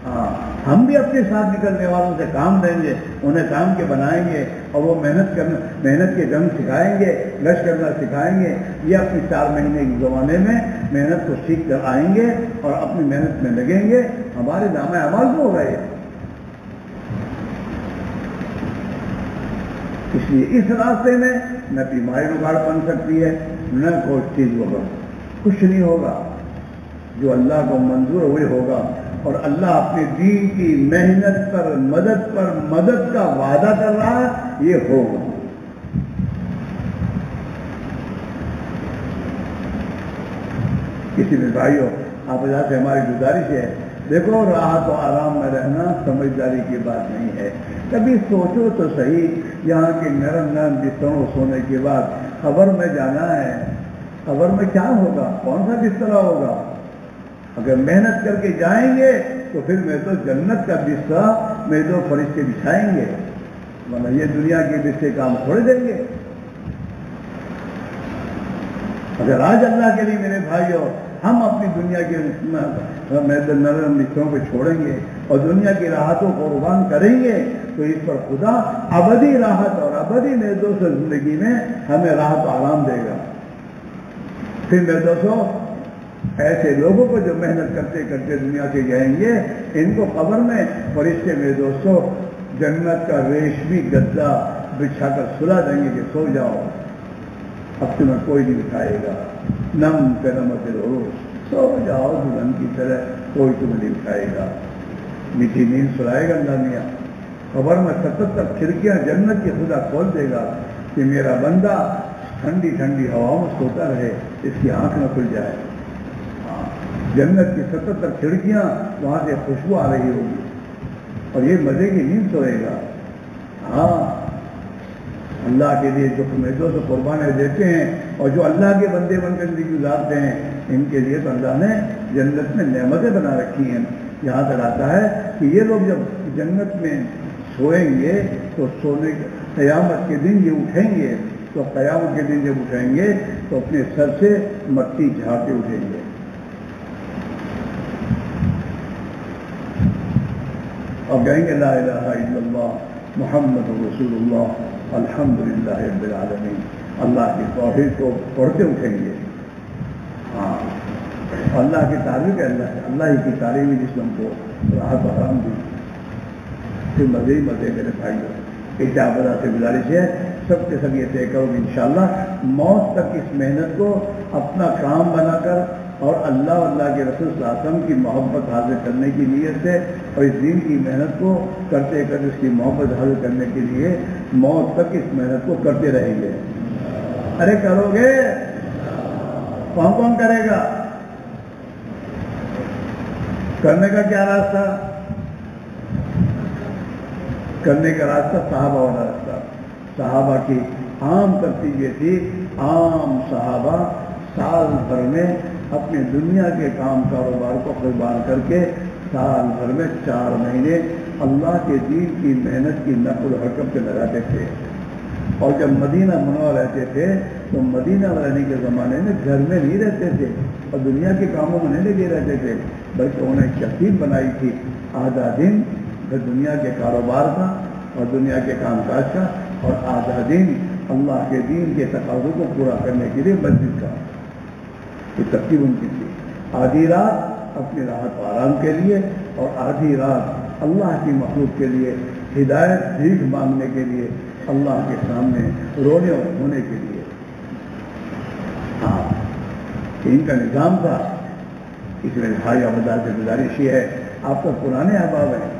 ہاں ہم بھی اپنے ساتھ نکلنے والوں سے کام دیں گے, انہیں کام کے بنائیں گے, اور وہ محنت کے جنگ سکھائیں گے, گشت کرنا سکھائیں گے. یہ اپنی 4 مہینے کے زمانے میں محنت کو سیکھ کر آئیں گے اور اپنی محنت میں لگیں گے. ہمارے نامہ اعمال تو ہو گئے. اس لیے اس راستے میں نہ بیماری رکاوٹ بن سکتی ہے, نہ کوئی چیز ہوگا, کچھ نہیں ہوگا. جو اللہ کو منظور ہوئے ہوگا, اور اللہ اپنے دین کی محنت پر مدد کا وعدہ کر رہا ہے, یہ ہوگا. کسی بھی بھائیوں آپ سے ہماری گزارش ہے, دیکھو راحت و آرام میں رہنا سمجھداری کی بات نہیں ہے. کبھی سوچو تو صحیح, یہاں کے نرم بستروں سونے کے بعد قبر میں جانا ہے, قبر میں کیا ہوگا, کون سا بستر ہوگا؟ اگر محنت کر کے جائیں گے تو پھر میں تو جنت کا بستر میں تو فرشتے بچھائیں گے, ورنہ یہ دنیا کے بستر کام چھوڑ دیں گے. اگر آج اللہ کے لیے میرے بھائیوں ہم اپنی دنیا کے نرم بستروں کو چھوڑیں گے اور دنیا کی راحتوں کو قربان کریں گے, تو اس پر خدا ابدی راحت اور ابدی میرے دوستوں زندگی میں ہمیں راحت و آرام دے گا. پھر میرے دوستوں ایسے لوگوں کو جو محنت کرتے کرتے دنیا سے جائیں گے, ان کو قبر میں فرشتے میرے دوستوں جنت کا ریشمی گدا بچھا کر سلا دیں گے کہ سو جاؤ, اب تمہیں کوئی نہیں اٹھائے گا. نم قدم رو, سو جاؤ دلہن کی طرح, کوئی تمہیں نہیں اٹھائے گا. میٹھی نیند سلائے گا اللہ میاں. قبر میں 77 کھڑکیاں جنت کی خدا کھول دے گا کہ میرا بندہ ٹھنڈی ٹھنڈی ہواؤں میں سوتا رہے, اس کی آنکھ نہ کھل جائے. جنت کی 77 کھڑکیاں, وہاں سے خوشبو آ رہی ہوگی اور یہ مزے کی نیند سوئے گا. ہاں اللہ کے لیے جو میدوں سے قربانیں دیتے ہیں اور جو اللہ کے بندے بن کر زندگی گزارتے ہیں, ان کے لیے تو اللہ نے جنت میں نعمتیں بنا رکھی ہیں. یہاں تک آتا ہے کہ یہ لوگ جب جنت میں سوئیں گے تو سونے قیامت کے دن یہ اٹھیں گے, تو قیامت کے دن جب اٹھیں گے تو اپنے سر سے مٹی جھاڑتے اٹھیں گے اور کہیں گے لا الہ الا اللہ محمد رسول اللہ الحمدللہ رب العالمین. اللہ کی توحید کو پڑھتے اٹھیں گے. ہاں اللہ کی تعریف ہے, اللہ ہی کی تعریف جس نے ہم کو راحت و آرام دی. پھر مزے ہی مزے میرے بھائیوں. اس آبادہ سے گزارش ہے سب کے سب یہ طے کرو گے انشاءاللہ موت تک اس محنت کو اپنا کام بنا کر اور اللہ کے رسول صلی اللہ علیہ وسلم کی محبت حاصل کرنے کی نیت سے اور اس دین کی محنت کو کرتے کرتے اس کی محبت حاصل کرنے کے لیے موت تک اس محنت کو کرتے رہیں گے. ارے کرو گے, کون کون کرے گا؟ کرنے کا کیا راستہ؟ کرنے کا راستہ صحابہ والا راستہ. صحابہ کی عام ترتیب یہ تھی, عام صحابہ سال بھر میں اپنے دنیا کے کام کاروبار کو قربان کر کے سال بھر میں 4 مہینے اللہ کے دین کی محنت کی نقل و حرکت پہ لگاتے تھے. اور جب مدینہ منورہ رہتے تھے تو مدینہ رہنے کے زمانے میں گھر میں نہیں رہتے تھے اور دنیا کے کاموں میں نہیں لگے رہتے تھے, بلکہ انہیں ترتیب بنائی تھی آدھا دن دنیا کے کاروبار کا اور دنیا کے کام کاج کا, اور آدھا دن اللہ کے دین کے تقاضوں کو پورا کرنے کے لیے مسجد کا. یہ ترتیب ان کی تھی. آدھی رات اپنی راحت و آرام کے لیے اور آدھی رات اللہ کی مخلوق کے لیے ہدایت بھیک مانگنے کے لیے, اللہ کے سامنے رونے اور ہونے کے لیے. ہاں ان کا نظام تھا. اس میں بھائی احمد سے گزارش یہ ہے, آپ تو پرانے احباب ہیں,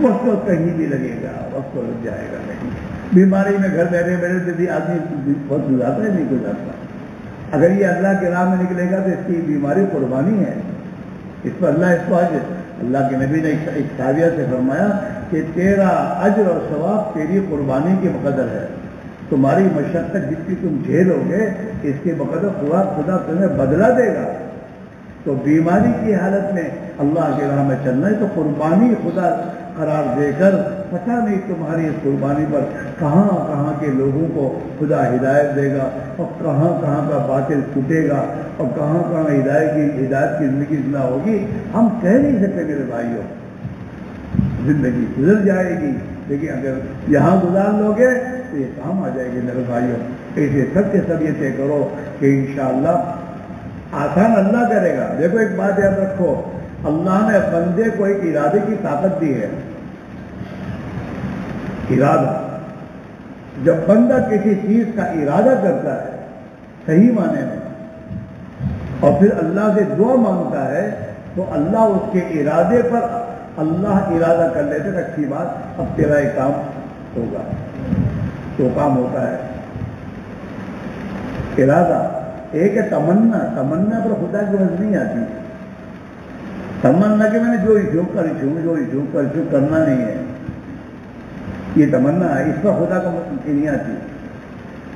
وقت تو کہیں بھی لگے گا, وقت تو لگ جائے گا. نہیں بیماری میں گھر بیٹھے بیٹھے بھی آدمی وقت گزارتا ہے, نہیں گزارتا. اگر یہ اللہ کے راہ میں نکلے گا تو اس کی بیماری قربانی ہے. اس پر اس کو آج اللہ کے نبی نے ایک تعبیہ سے فرمایا کہ تیرا اجر اور ثواب تیری قربانی کے مقدر ہے. تمہاری مشقت جتنی تم جھیلو گے اس کے مقدر خدا تمہیں بدلہ دے گا. تو بیماری کی حالت میں اللہ کے راہ میں چلنا ہے تو قربانی خدا قرار دے کر پتہ نہیں تمہاری اس قربانی پر کہاں کہاں کے لوگوں کو خدا ہدایت دے گا اور کہاں کہاں کا باطل ٹوٹے گا اور کہاں کہاں ہدایت کی زندگی نہ ہوگی. ہم کہہ نہیں سکتے میرے بھائیوں. زندگی گزر جائے گی لیکن اگر یہاں گزار لو گے تو یہ کام آ جائے گی میرے بھائیوں. ایسے سب کے سب یہ طے کرو کہ انشاءاللہ آسان اللہ کرے گا. دیکھو ایک بات یاد رکھو, اللہ نے بندے کو ایک ارادے کی طاقت دی ہے. ارادہ, جب بندہ کسی چیز کا ارادہ کرتا ہے صحیح معنی میں اور پھر اللہ سے دعا مانگتا ہے تو اللہ اس کے ارادے پر اللہ ارادہ کر لیتے ہیں اچھی بات, اب تیرا ایک کام ہوگا. تو کام ہوتا ہے ارادہ. ایک ہے تمنا. تمنا پر خدا کی وجہ نہیں آتی. تمنا کہ میں نے جو ایشو کرنا نہیں ہے, یہ تمنا ہے, اس پر خدا کو نہیں آتی.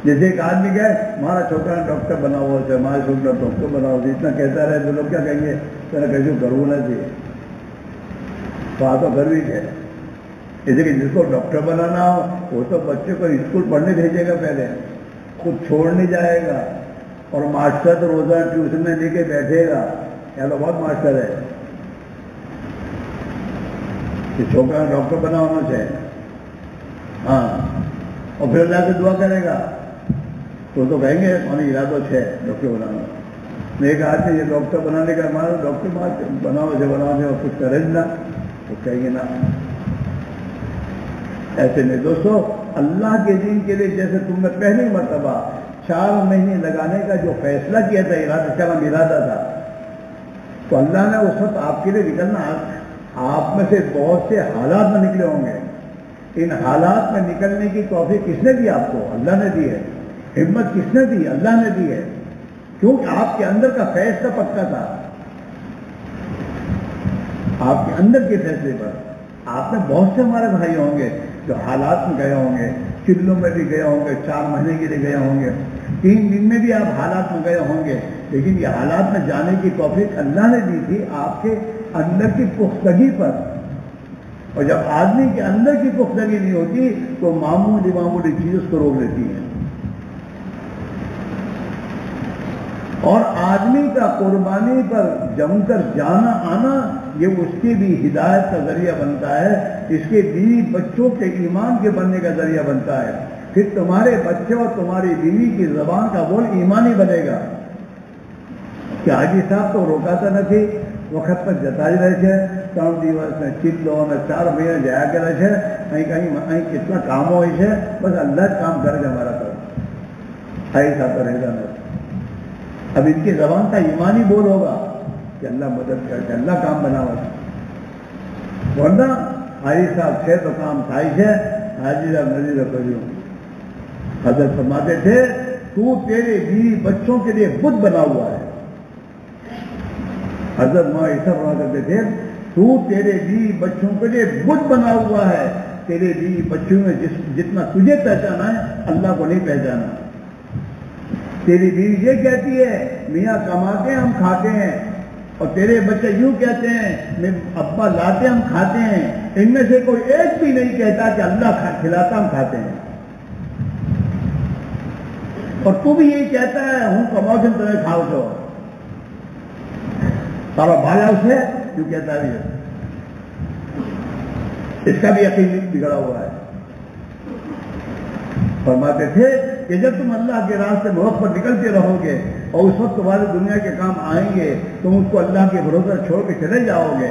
جیسے ایک آدمی کہے ہمارا چھوٹا ڈاکٹر بنا ہوا ہے, ہمارا چھوٹا ڈاکٹر بنا ہوا ہے, اتنا کہتا رہے تو لوگ کیا کہیں گے, تیرا کیسے کرو نہ چاہیے تو آپ تو گھر بھی ہے. جیسے کہ جس کو ڈاکٹر بنانا ہو وہ تو بچے کو اسکول پڑھنے بھیجے گا, پہلے خود چھوڑ نہیں جائے گا, اور ماسٹر تو روزہ ٹیوشن میں لے کے بیٹھے گا. یا تو بہت ماسٹر ہے کہ چھوکرا ڈاکٹر بنا ہونا چاہیے. ہاں, اور پھر اللہ سے دعا کرے گا تو کہیں گے ہمیں ارادہ ہے ڈاکٹر بنانا. ایک آدمی یہ ڈاکٹر بنانے کا ہمارا ڈاکٹر بناؤ سے اور کچھ کرے نہ تو کہیں گے نا. ایسے نہیں دوستو, اللہ کے دین کے لیے جیسے تم نے پہلی مرتبہ 4 مہینے لگانے کا جو فیصلہ کیا تھا, ارادہ کا نام ارادہ تھا, تو اللہ نے اس وقت آپ کے لیے نکلنا, آپ میں سے بہت سے حالات میں نکلے ہوں گے. ان حالات میں نکلنے کی توفیق کس نے دی آپ کو؟ اللہ نے دی ہے. ہمت کس نے دی؟ اللہ نے دی ہے. کیونکہ آپ کے اندر کا فیصلہ پکا تھا. آپ کے اندر کے فیصلے پر آپ نے بہت سے ہمارے بھائی ہوں گے جو حالات میں گئے ہوں گے, چلوں میں بھی گئے ہوں گے, 4 مہینے کے لیے گئے ہوں گے, 3 دن میں بھی آپ حالات میں گئے ہوں گے, لیکن یہ حالات میں جانے کی توفیق اللہ نے دی تھی آپ کے اندر کی پختگی پر. اور جب آدمی کے اندر کی پختگی نہیں ہوتی تو معمولی چیز اس کو روک لیتی ہے. اور آدمی کا قربانی پر جم کر جانا آنا یہ اس کی بھی ہدایت کا ذریعہ بنتا ہے, اس کے بیوی بچوں کے ایمان کے بننے کا ذریعہ بنتا ہے. پھر تمہارے بچے اور تمہاری بیوی کی زبان کا بول ایمانی بنے گا. کہ حاجی صاحب تو روکاتا نہیں, وقت پر جتائی رہے تھے, 3 દિવસ میں چلو میں 4 مہینے جایا کرے છે, અહીં کتنا کام હોય છે, بس اللہ کام کرے گا ہمارا کام ایسا تو رہے گا نہیں. اب ان کی زبان کا ایمانی بول ہوگا کہ اللہ مدد کرے, اللہ کام بناوا. ورنہ حاجی صاحب છે તો કામ થાય છે, حاجی صاحب نہیں કર્યું. حضرت فرماتے تھے تو تیرے بیوی بچوں کے لیے بت بنا ہوا ہے. حضرت ماں ایسا بنا کرتے تھے تو تیرے بیوی بچوں کے لیے بت بنا ہوا ہے. تیرے بیوی بچوں میں جتنا تجھے پہچانا ہے اللہ کو نہیں پہچانا. تیری بیوی یہ کہتی ہے میاں کماتے ہیں ہم کھاتے ہیں, اور تیرے بچے یوں کہتے ہیں ابا لاتے ہم کھاتے ہیں. ان میں سے کوئی ایک بھی نہیں کہتا کہ اللہ کھلاتا ہم کھاتے ہیں. اور تو بھی یہی کہتا ہے ہوں کماؤ سے تمہیں کھاؤ تو سارا بھایا اسے جو کہتا بھی ہے, اس کا بھی یقین بگڑا ہوا ہے. فرماتے تھے کہ جب تم اللہ کے راستے محبت پر نکلتے رہو گے اور اس وقت تمہارے دنیا کے کام آئیں گے, تم اس کو اللہ کے بھروسے چھوڑ کے چلے جاؤ گے.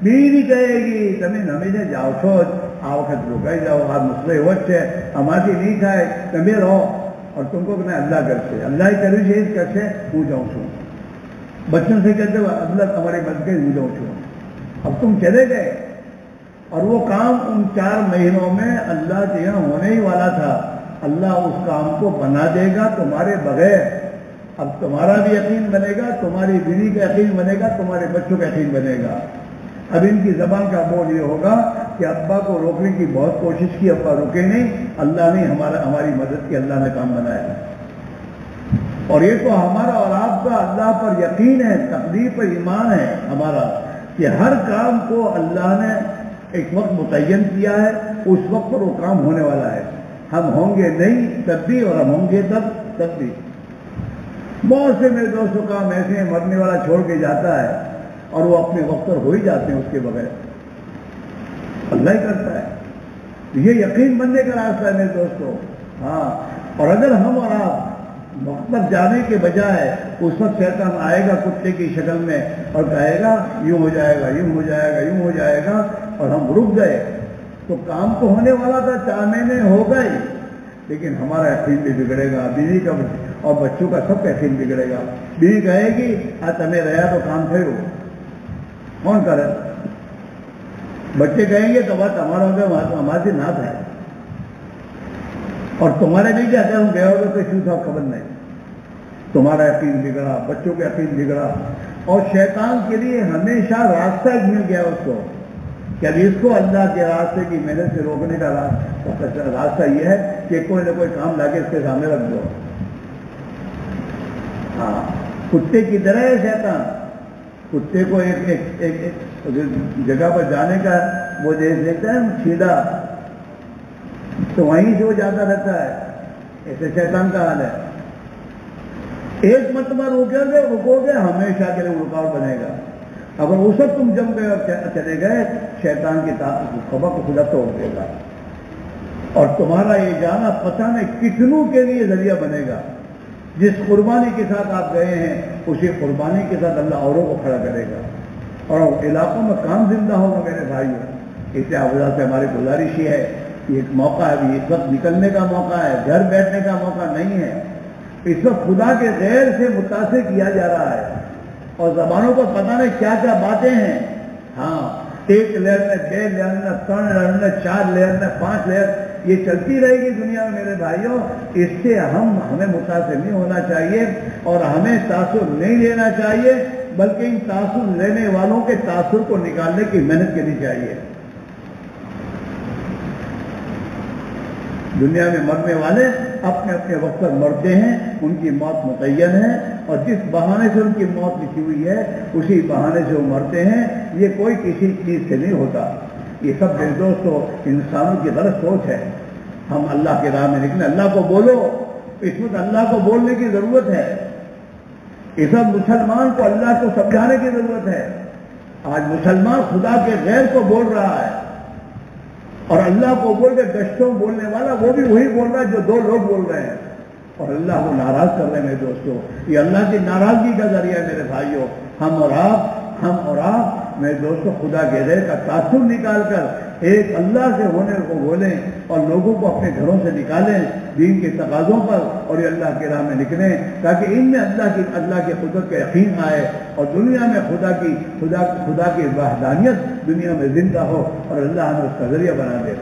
بیوی کہے گی تمہیں نمینے جاؤ چھو آ وقت روکائی جاؤ, آج مسئلے وچے ہماری نہیں کھائے تمہیں رہو, اور تم کو میں اللہ کرتے اللہ ہی کروں چاہیے کرتے ہوں جاؤں چھو. بچوں سے کہتے ہو اللہ ہمارے بچ گئے ہوں جاؤں چھو. اب تم چلے گئے اور وہ کام ان 4 مہینوں میں اللہ کے یہاں ہونے ہی والا تھا. اللہ اس کام کو بنا دے گا تمہارے بغیر. اب تمہارا بھی یقین بنے گا, تمہاری بیوی کا یقین بنے گا, تمہارے بچوں کا یقین بنے گا. اب ان کی زبان کا بول یہ ہوگا کہ ابا کو روکنے کی بہت کوشش کی, ابا رکے نہیں, اللہ نے ہماری مدد کی, اللہ نے کام بنایا. اور یہ تو ہمارا اور آپ کا اللہ پر یقین ہے, تقدیر پر ایمان ہے ہمارا کہ ہر کام کو اللہ نے ایک وقت متعین کیا ہے، اس وقت پر وہ کام ہونے والا ہے. ہم ہوں گے نہیں تب بھی، اور ہم ہوں گے تب بھی. بہت سے میرے دوستوں کام ایسے ہیں مرنے والا چھوڑ کے جاتا ہے اور وہ اپنے وقت پر ہو ہی جاتے ہیں اس کے بغیر. اللہ ہی کرتا ہے. یہ یقین بننے کا راستہ ہے میرے دوستوں. ہاں، اور اگر ہم اور آپ وقت پر جانے کے بجائے اس وقت شیطان آئے گا کتے کی شکل میں اور کہے گا یوں ہو جائے گا، یوں ہو جائے گا، یوں ہو جائے گا، اور ہم رک گئے تو کام تو ہونے والا تھا 4 مہینے ہو گئے، لیکن ہمارا یقین بھی بگڑے گا، بیوی کا اور بچوں کا سب کا یقین بگڑے گا. بیوی کہے گی تمہیں رہا تو کام تھے کون کرے؟ بچے کہیں گے تو بات ہمارا ہو گیا، ہمارے نہ ہے، اور تمہارے نہیں کہتے ہم گئے ہوگے تو شو تھا خبر نہیں. تمہارا یقین بگڑا، بچوں کا یقین بگڑا. اور شیطان کے لیے ہمیشہ راستہ مل گیا اس کو کہ اب اس کو اللہ کے راستے کی محنت سے روکنے کا راستہ یہ ہے کہ کوئی نہ کوئی کام لا کے اس کے سامنے رکھ دو. ہاں، کتے کی طرح ہے شیطان. کتے کو ایک جگہ پر جانے کا وہ دیکھتا ہے سیدھا تو وہیں سے وہ جاتا رہتا ہے. ایسے شیطان کا حال ہے. ایک مرتبہ رکو گے ہمیشہ کے لیے رکاوٹ بنے گا. اگر اس وقت تم جم گئے اور چلے گئے شیطان کی خبر کو خدا توڑ دے گا، اور تمہارا یہ جانا پتہ نہیں کتنوں کے لیے ذریعہ بنے گا. جس قربانی کے ساتھ آپ گئے ہیں اسی قربانی کے ساتھ اللہ اوروں کو کھڑا کرے گا، اور علاقوں میں کام زندہ ہوگا میرے بھائیوں. اس وجہ سے ہماری گزارش یہ ہے، ایک موقع ہے، اس وقت نکلنے کا موقع ہے، گھر بیٹھنے کا موقع نہیں ہے. اس وقت خدا کے غیر سے متاثر کیا جا رہا ہے، اور زبانوں پر پتہ نہیں کیا کیا باتیں ہیں. ہاں، 1 لہر میں 2 لہر میں 3 لہر میں 4 لہر میں 5 لہر یہ چلتی رہے گی دنیا میں میرے بھائیوں. اس سے ہمیں متاثر نہیں ہونا چاہیے اور ہمیں تاثر نہیں لینا چاہیے، بلکہ ان تاثر لینے والوں کے تاثر کو نکالنے کی محنت کرنی چاہیے. دنیا میں مرنے والے اپنے اپنے وقت پر مرتے ہیں، ان کی موت متعین ہے، اور جس بہانے سے ان کی موت لکھی ہوئی ہے اسی بہانے سے وہ مرتے ہیں. یہ کوئی کسی چیز سے نہیں ہوتا. یہ سب میرے دوستوں انسانوں کی غلط سوچ ہے. ہم اللہ کے راہ میں نکلیں، اللہ کو بولو. اس وقت اللہ کو بولنے کی ضرورت ہے. اس وقت مسلمان کو اللہ کو سمجھانے کی ضرورت ہے. آج مسلمان خدا کے غیر کو بول رہا ہے، اور اللہ کو بول کے گشتوں بولنے والا وہ بھی وہی بول رہا ہے جو 2 لوگ بول رہے ہیں، اور اللہ کو ناراض کر رہے ہیں میرے دوستوں. یہ اللہ کی ناراضگی کا ذریعہ ہے میرے بھائیوں. ہم اور آپ میرے دوستوں خدا کے غیر کا تاثر نکال کر ایک اللہ سے ہونے کو بولیں، اور لوگوں کو اپنے گھروں سے نکالیں دین کے تقاضوں پر، اور یہ اللہ کے راہ میں نکلیں تاکہ ان میں اللہ کی قدرت کا یقین آئے، اور دنیا میں خدا کی وحدانیت دنیا میں زندہ ہو، اور اللہ ہمیں اس کا ذریعہ بنا دے.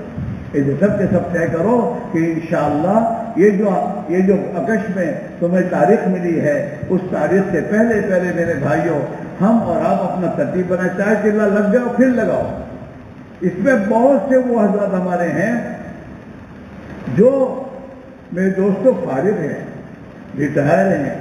یہ سب کے سب طے کرو کہ انشاءاللہ یہ جو اگست میں تمہیں تاریخ ملی ہے اس تاریخ سے پہلے میرے بھائیوں ہم اور آپ اپنا ترتیب بنا، چاہے چلا لگ جاؤ پھر لگاؤ. اس میں بہت سے وہ حضرات ہمارے ہیں جو میرے دوستوں فارغ ہیں، ریٹائر ہیں.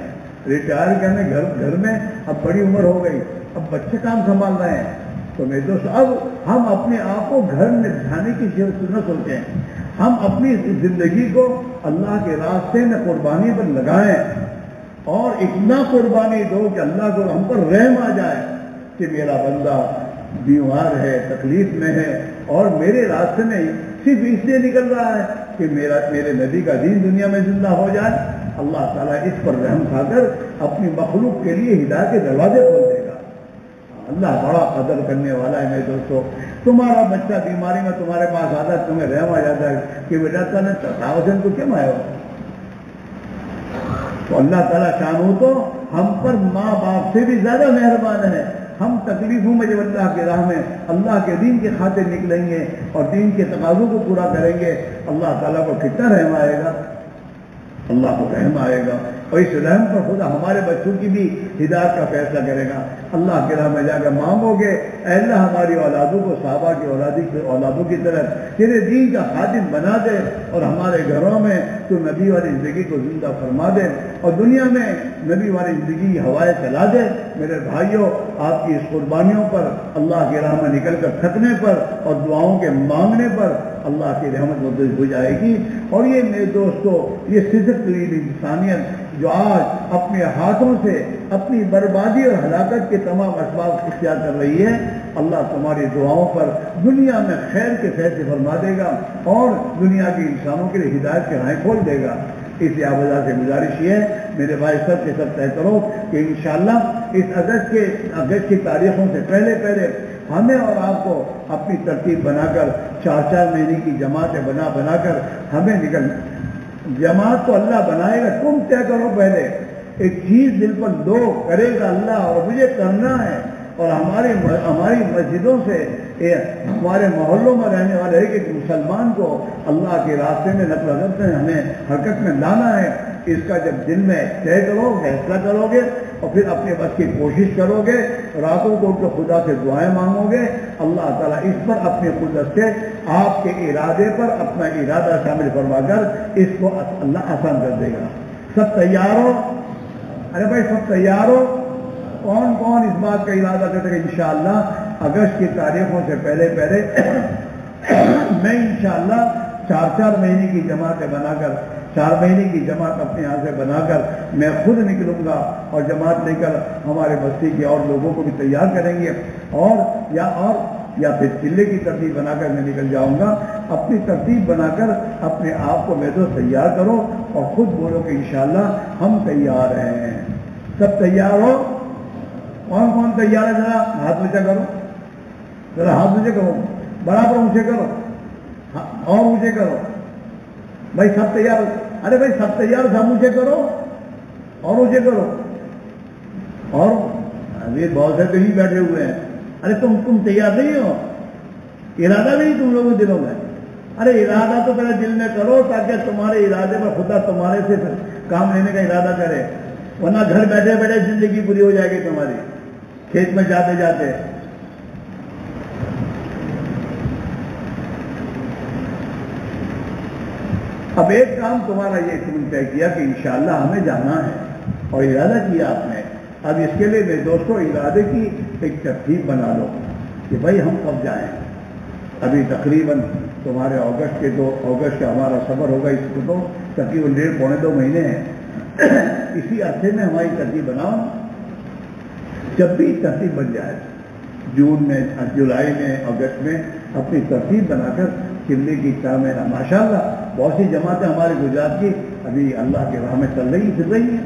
ریٹائر کرنے گھر میں اب بڑی عمر ہو گئی، اب بچے کام سنبھال رہے ہیں. تو میرے دوست اب ہم اپنے آپ کو گھر میں بٹھانے کی نہ سوچیں. ہم اپنی زندگی کو اللہ کے راستے میں قربانی پر لگائیں، اور اتنا قربانی دو کہ اللہ کو ہم پر رحم آ جائے کہ میرا بندہ بیمار ہے، تکلیف میں ہے، اور میرے راستے میں صرف اس لیے نکل رہا ہے کہ میرے نبی کا دین دنیا میں زندہ ہو جائے. اللہ تعالیٰ اس پر رحم کھا کر اپنی مخلوق کے لیے ہدایت کے دروازے کھول دے گا. اللہ بڑا قدر کرنے والا ہے میرے دوستوں. تمہارا بچہ بیماری میں تمہارے پاس آتا ہے، تمہیں رحم آ جاتا ہے کہ بیٹا تعالیٰ نے تو کیوں آئے ہو. تو اللہ تعالیٰ شان تو ہم پر ماں باپ سے بھی زیادہ مہربان ہے. ہم تکلیفوں میں جب اللہ کے راہ میں اللہ کے دین کی خاطر نکلیں گے اور دین کے تقاضوں کو پورا کریں گے، اللہ تعالیٰ کو کتنا رحم آئے گا. اللہ کو رحم آئے گا، اور اس رحم پر خدا ہمارے بچوں کی بھی ہدایت کا فیصلہ کرے گا۔ اللہ کے راہ میں جا کر مانگو گے، اے اللہ ہماری اولادوں کو صحابہ کی اولادوں کی طرح تیرے دین کا خادم بنا دے، اور ہمارے گھروں میں تو نبی والی زندگی کو زندہ فرما دے، اور دنیا میں نبی والی زندگی کی ہوائیں چلا دے۔ میرے بھائیوں، آپ کی اس قربانیوں پر، اللہ کی راہ میں نکل کر تھکنے پر اور دعاؤں کے مانگنے پر اللہ کی رحمت مدد ہو جائے گی۔ اور یہ میرے دوستو، یہ صدق انسانیت جو آج اپنے ہاتھوں سے اپنی بربادی اور ہلاکت کے تمام اسباب اختیار کر رہی ہے، اللہ تمہاری دعاؤں پر دنیا میں خیر کے فیصلے فرما دے گا اور دنیا کے انسانوں کے لیے ہدایت کے راہیں کھول دے گا۔ اس وجہ سے گزارش یہ ہے میرے بھائی، سب کے سب طے کرو کہ انشاءاللہ اس اگست کی تاریخوں سے پہلے ہمیں اور آپ کو اپنی ترتیب بنا کر 4 مہینے کی جماعتیں بنا کر ہمیں جماعت تو اللہ بنائے گا، تم طے کرو پہلے ایک چیز دل پر دو، کرے گا اللہ اور مجھے کرنا ہے۔ اور ہماری مسجدوں سے، ہمارے محلوں میں رہنے والے ایک مسلمان کو اللہ کے راستے میں نقل حرکت میں ہمیں حرکت میں لانا ہے۔ اس کا جب دل میں طے کرو، فیصلہ کرو گے اور پھر اپنے بس کی کوشش کرو گے، راتوں کو اٹھ کے خدا سے دعائیں مانگو گے، اللہ تعالیٰ اس پر اپنے قدرت سے آپ کے ارادے پر اپنا ارادہ شامل فرما کر اس کو اللہ آسان کر دے گا۔ سب تیار ہو؟ ارے بھائی سب تیار ہو؟ کون کون اس بات کا ارادہ کرتے کہ انشاءاللہ اگست کی تاریخوں سے پہلے میں انشاءاللہ 4 مہینے کی جماعتیں بنا کر 4 مہینے کی جماعت اپنے یہاں سے بنا کر میں خود نکلوں گا اور جماعت لے کر ہمارے بستی کے اور لوگوں کو بھی تیار کریں گے، یا پھر چلے کی ترتیب بنا کر میں نکل جاؤں گا۔ اپنی ترتیب بنا کر اپنے آپ کو میں تو تیار کرو اور خود بولو کہ انشاءاللہ ہم تیار ہیں۔ سب تیار ہو؟ کون کون تیار ہے؟ ذرا ہاتھ اونچا کرو، ذرا ہاتھ اونچے کرو، برابر اونچے کرو، اور اونچے کرو بھائی۔ سب تیار ہو؟ ارے بھائی سب تیار، سب اونچے کرو اور اونچے کرو۔ اور ابھی بہت سے تو ہی بیٹھے ہوئے ہیں، ارے تم تیار نہیں ہو؟ ارادہ نہیں تم لوگوں کے دلوں میں؟ ارے ارادہ تو پہلے دل میں کرو تاکہ تمہارے ارادے پر خدا تمہارے سے کام لینے کا ارادہ کرے، ورنہ گھر بیٹھے بیٹھے زندگی پوری ہو جائے گی تمہاری، کھیت میں جاتے جاتے۔ اب ایک کام تمہارا یہ طے کیا کہ انشاءاللہ ہمیں جانا ہے اور ارادہ کیا آپ نے، اب اس کے لیے میرے دوستوں ارادے کی ایک ترتیب بنا لو کہ بھائی ہم کب جائیں۔ ابھی تقریباً تمہارے اگست کا ہمارا سفر ہوگا، اس کو تو تقریباً 1.5-2 مہینے ہیں۔ اسی عرصے میں ہماری ترتیب بناؤ، جب بھی ترتیب بن جائے، جون میں، جولائی میں، اگست میں اپنی ترتیب بنا کر چلنے کی میں ماشاءاللہ بہت سی جماعتیں ہمارے گجرات کی ابھی اللہ کے راہ میں چل رہی پھر رہی ہیں،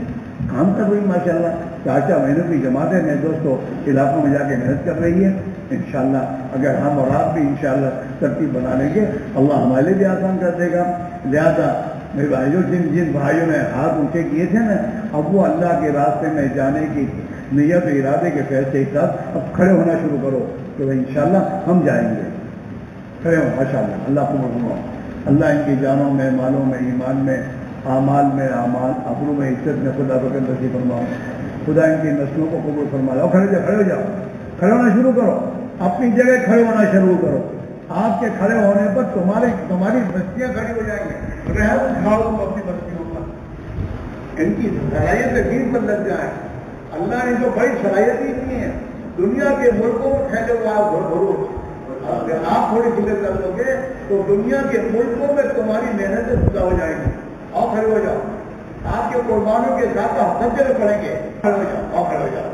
کام کر رہی ماشاءاللہ۔ 4 مہینوں کی جماعتیں میرے دوستوں علاقوں میں جا کے محنت کر رہی ہے۔ انشاءاللہ اگر ہم اور آپ بھی انشاءاللہ ترتیب بنا لیں گے، اللہ ہمارے لیے بھی آسان کر دے گا۔ لہذا میرے بھائیوں، جن بھائیوں نے ہاتھ اونچے کیے تھے نا، اب وہ اللہ کے راستے میں جانے کی نیت و ارادے کے فیصلے کے ساتھ اب کھڑے ہونا شروع کرو کہ بھائی انشاءاللہ ہم جائیں گے۔ کھڑے ہو ماشاءاللہ، اللہ کو فرماؤ، اللہ ان کی جانوں میں، مالوں میں، ایمان میں، اعمال میں، ابرو میں، عزت میں خدا بکر نصیب فرماؤ، خدا ان کی نسلوں کو قبول فرماؤ۔ کھڑے ہو جاؤ، کھڑے ہونا شروع کرو، اپنی جگہ کھڑے ہونا شروع کرو۔ آپ کے کھڑے ہونے پر تمہاری بستیاں کھڑی ہو جائیں گی، رحمت کھاؤ تم اپنی بستیوں پر، ان کی صلاحیت دین پر لگ جائیں۔ اللہ نے جو بڑی صلاحیت ہی نہیں ہے، دنیا کے ملکوں میں پھیلے ہوئے آپ بھرو، اگر آپ تھوڑی فکر کر لو گے تو دنیا کے ملکوں میں تمہاری محنتیں پورا ہو جائیں گی۔ اور کھڑے ہو جاؤ، آپ کے قربانوں کے ساتھ ہم سب جگہ پڑیں گے، کھڑے ہو جاؤ، اور کھڑے ہو جاؤ۔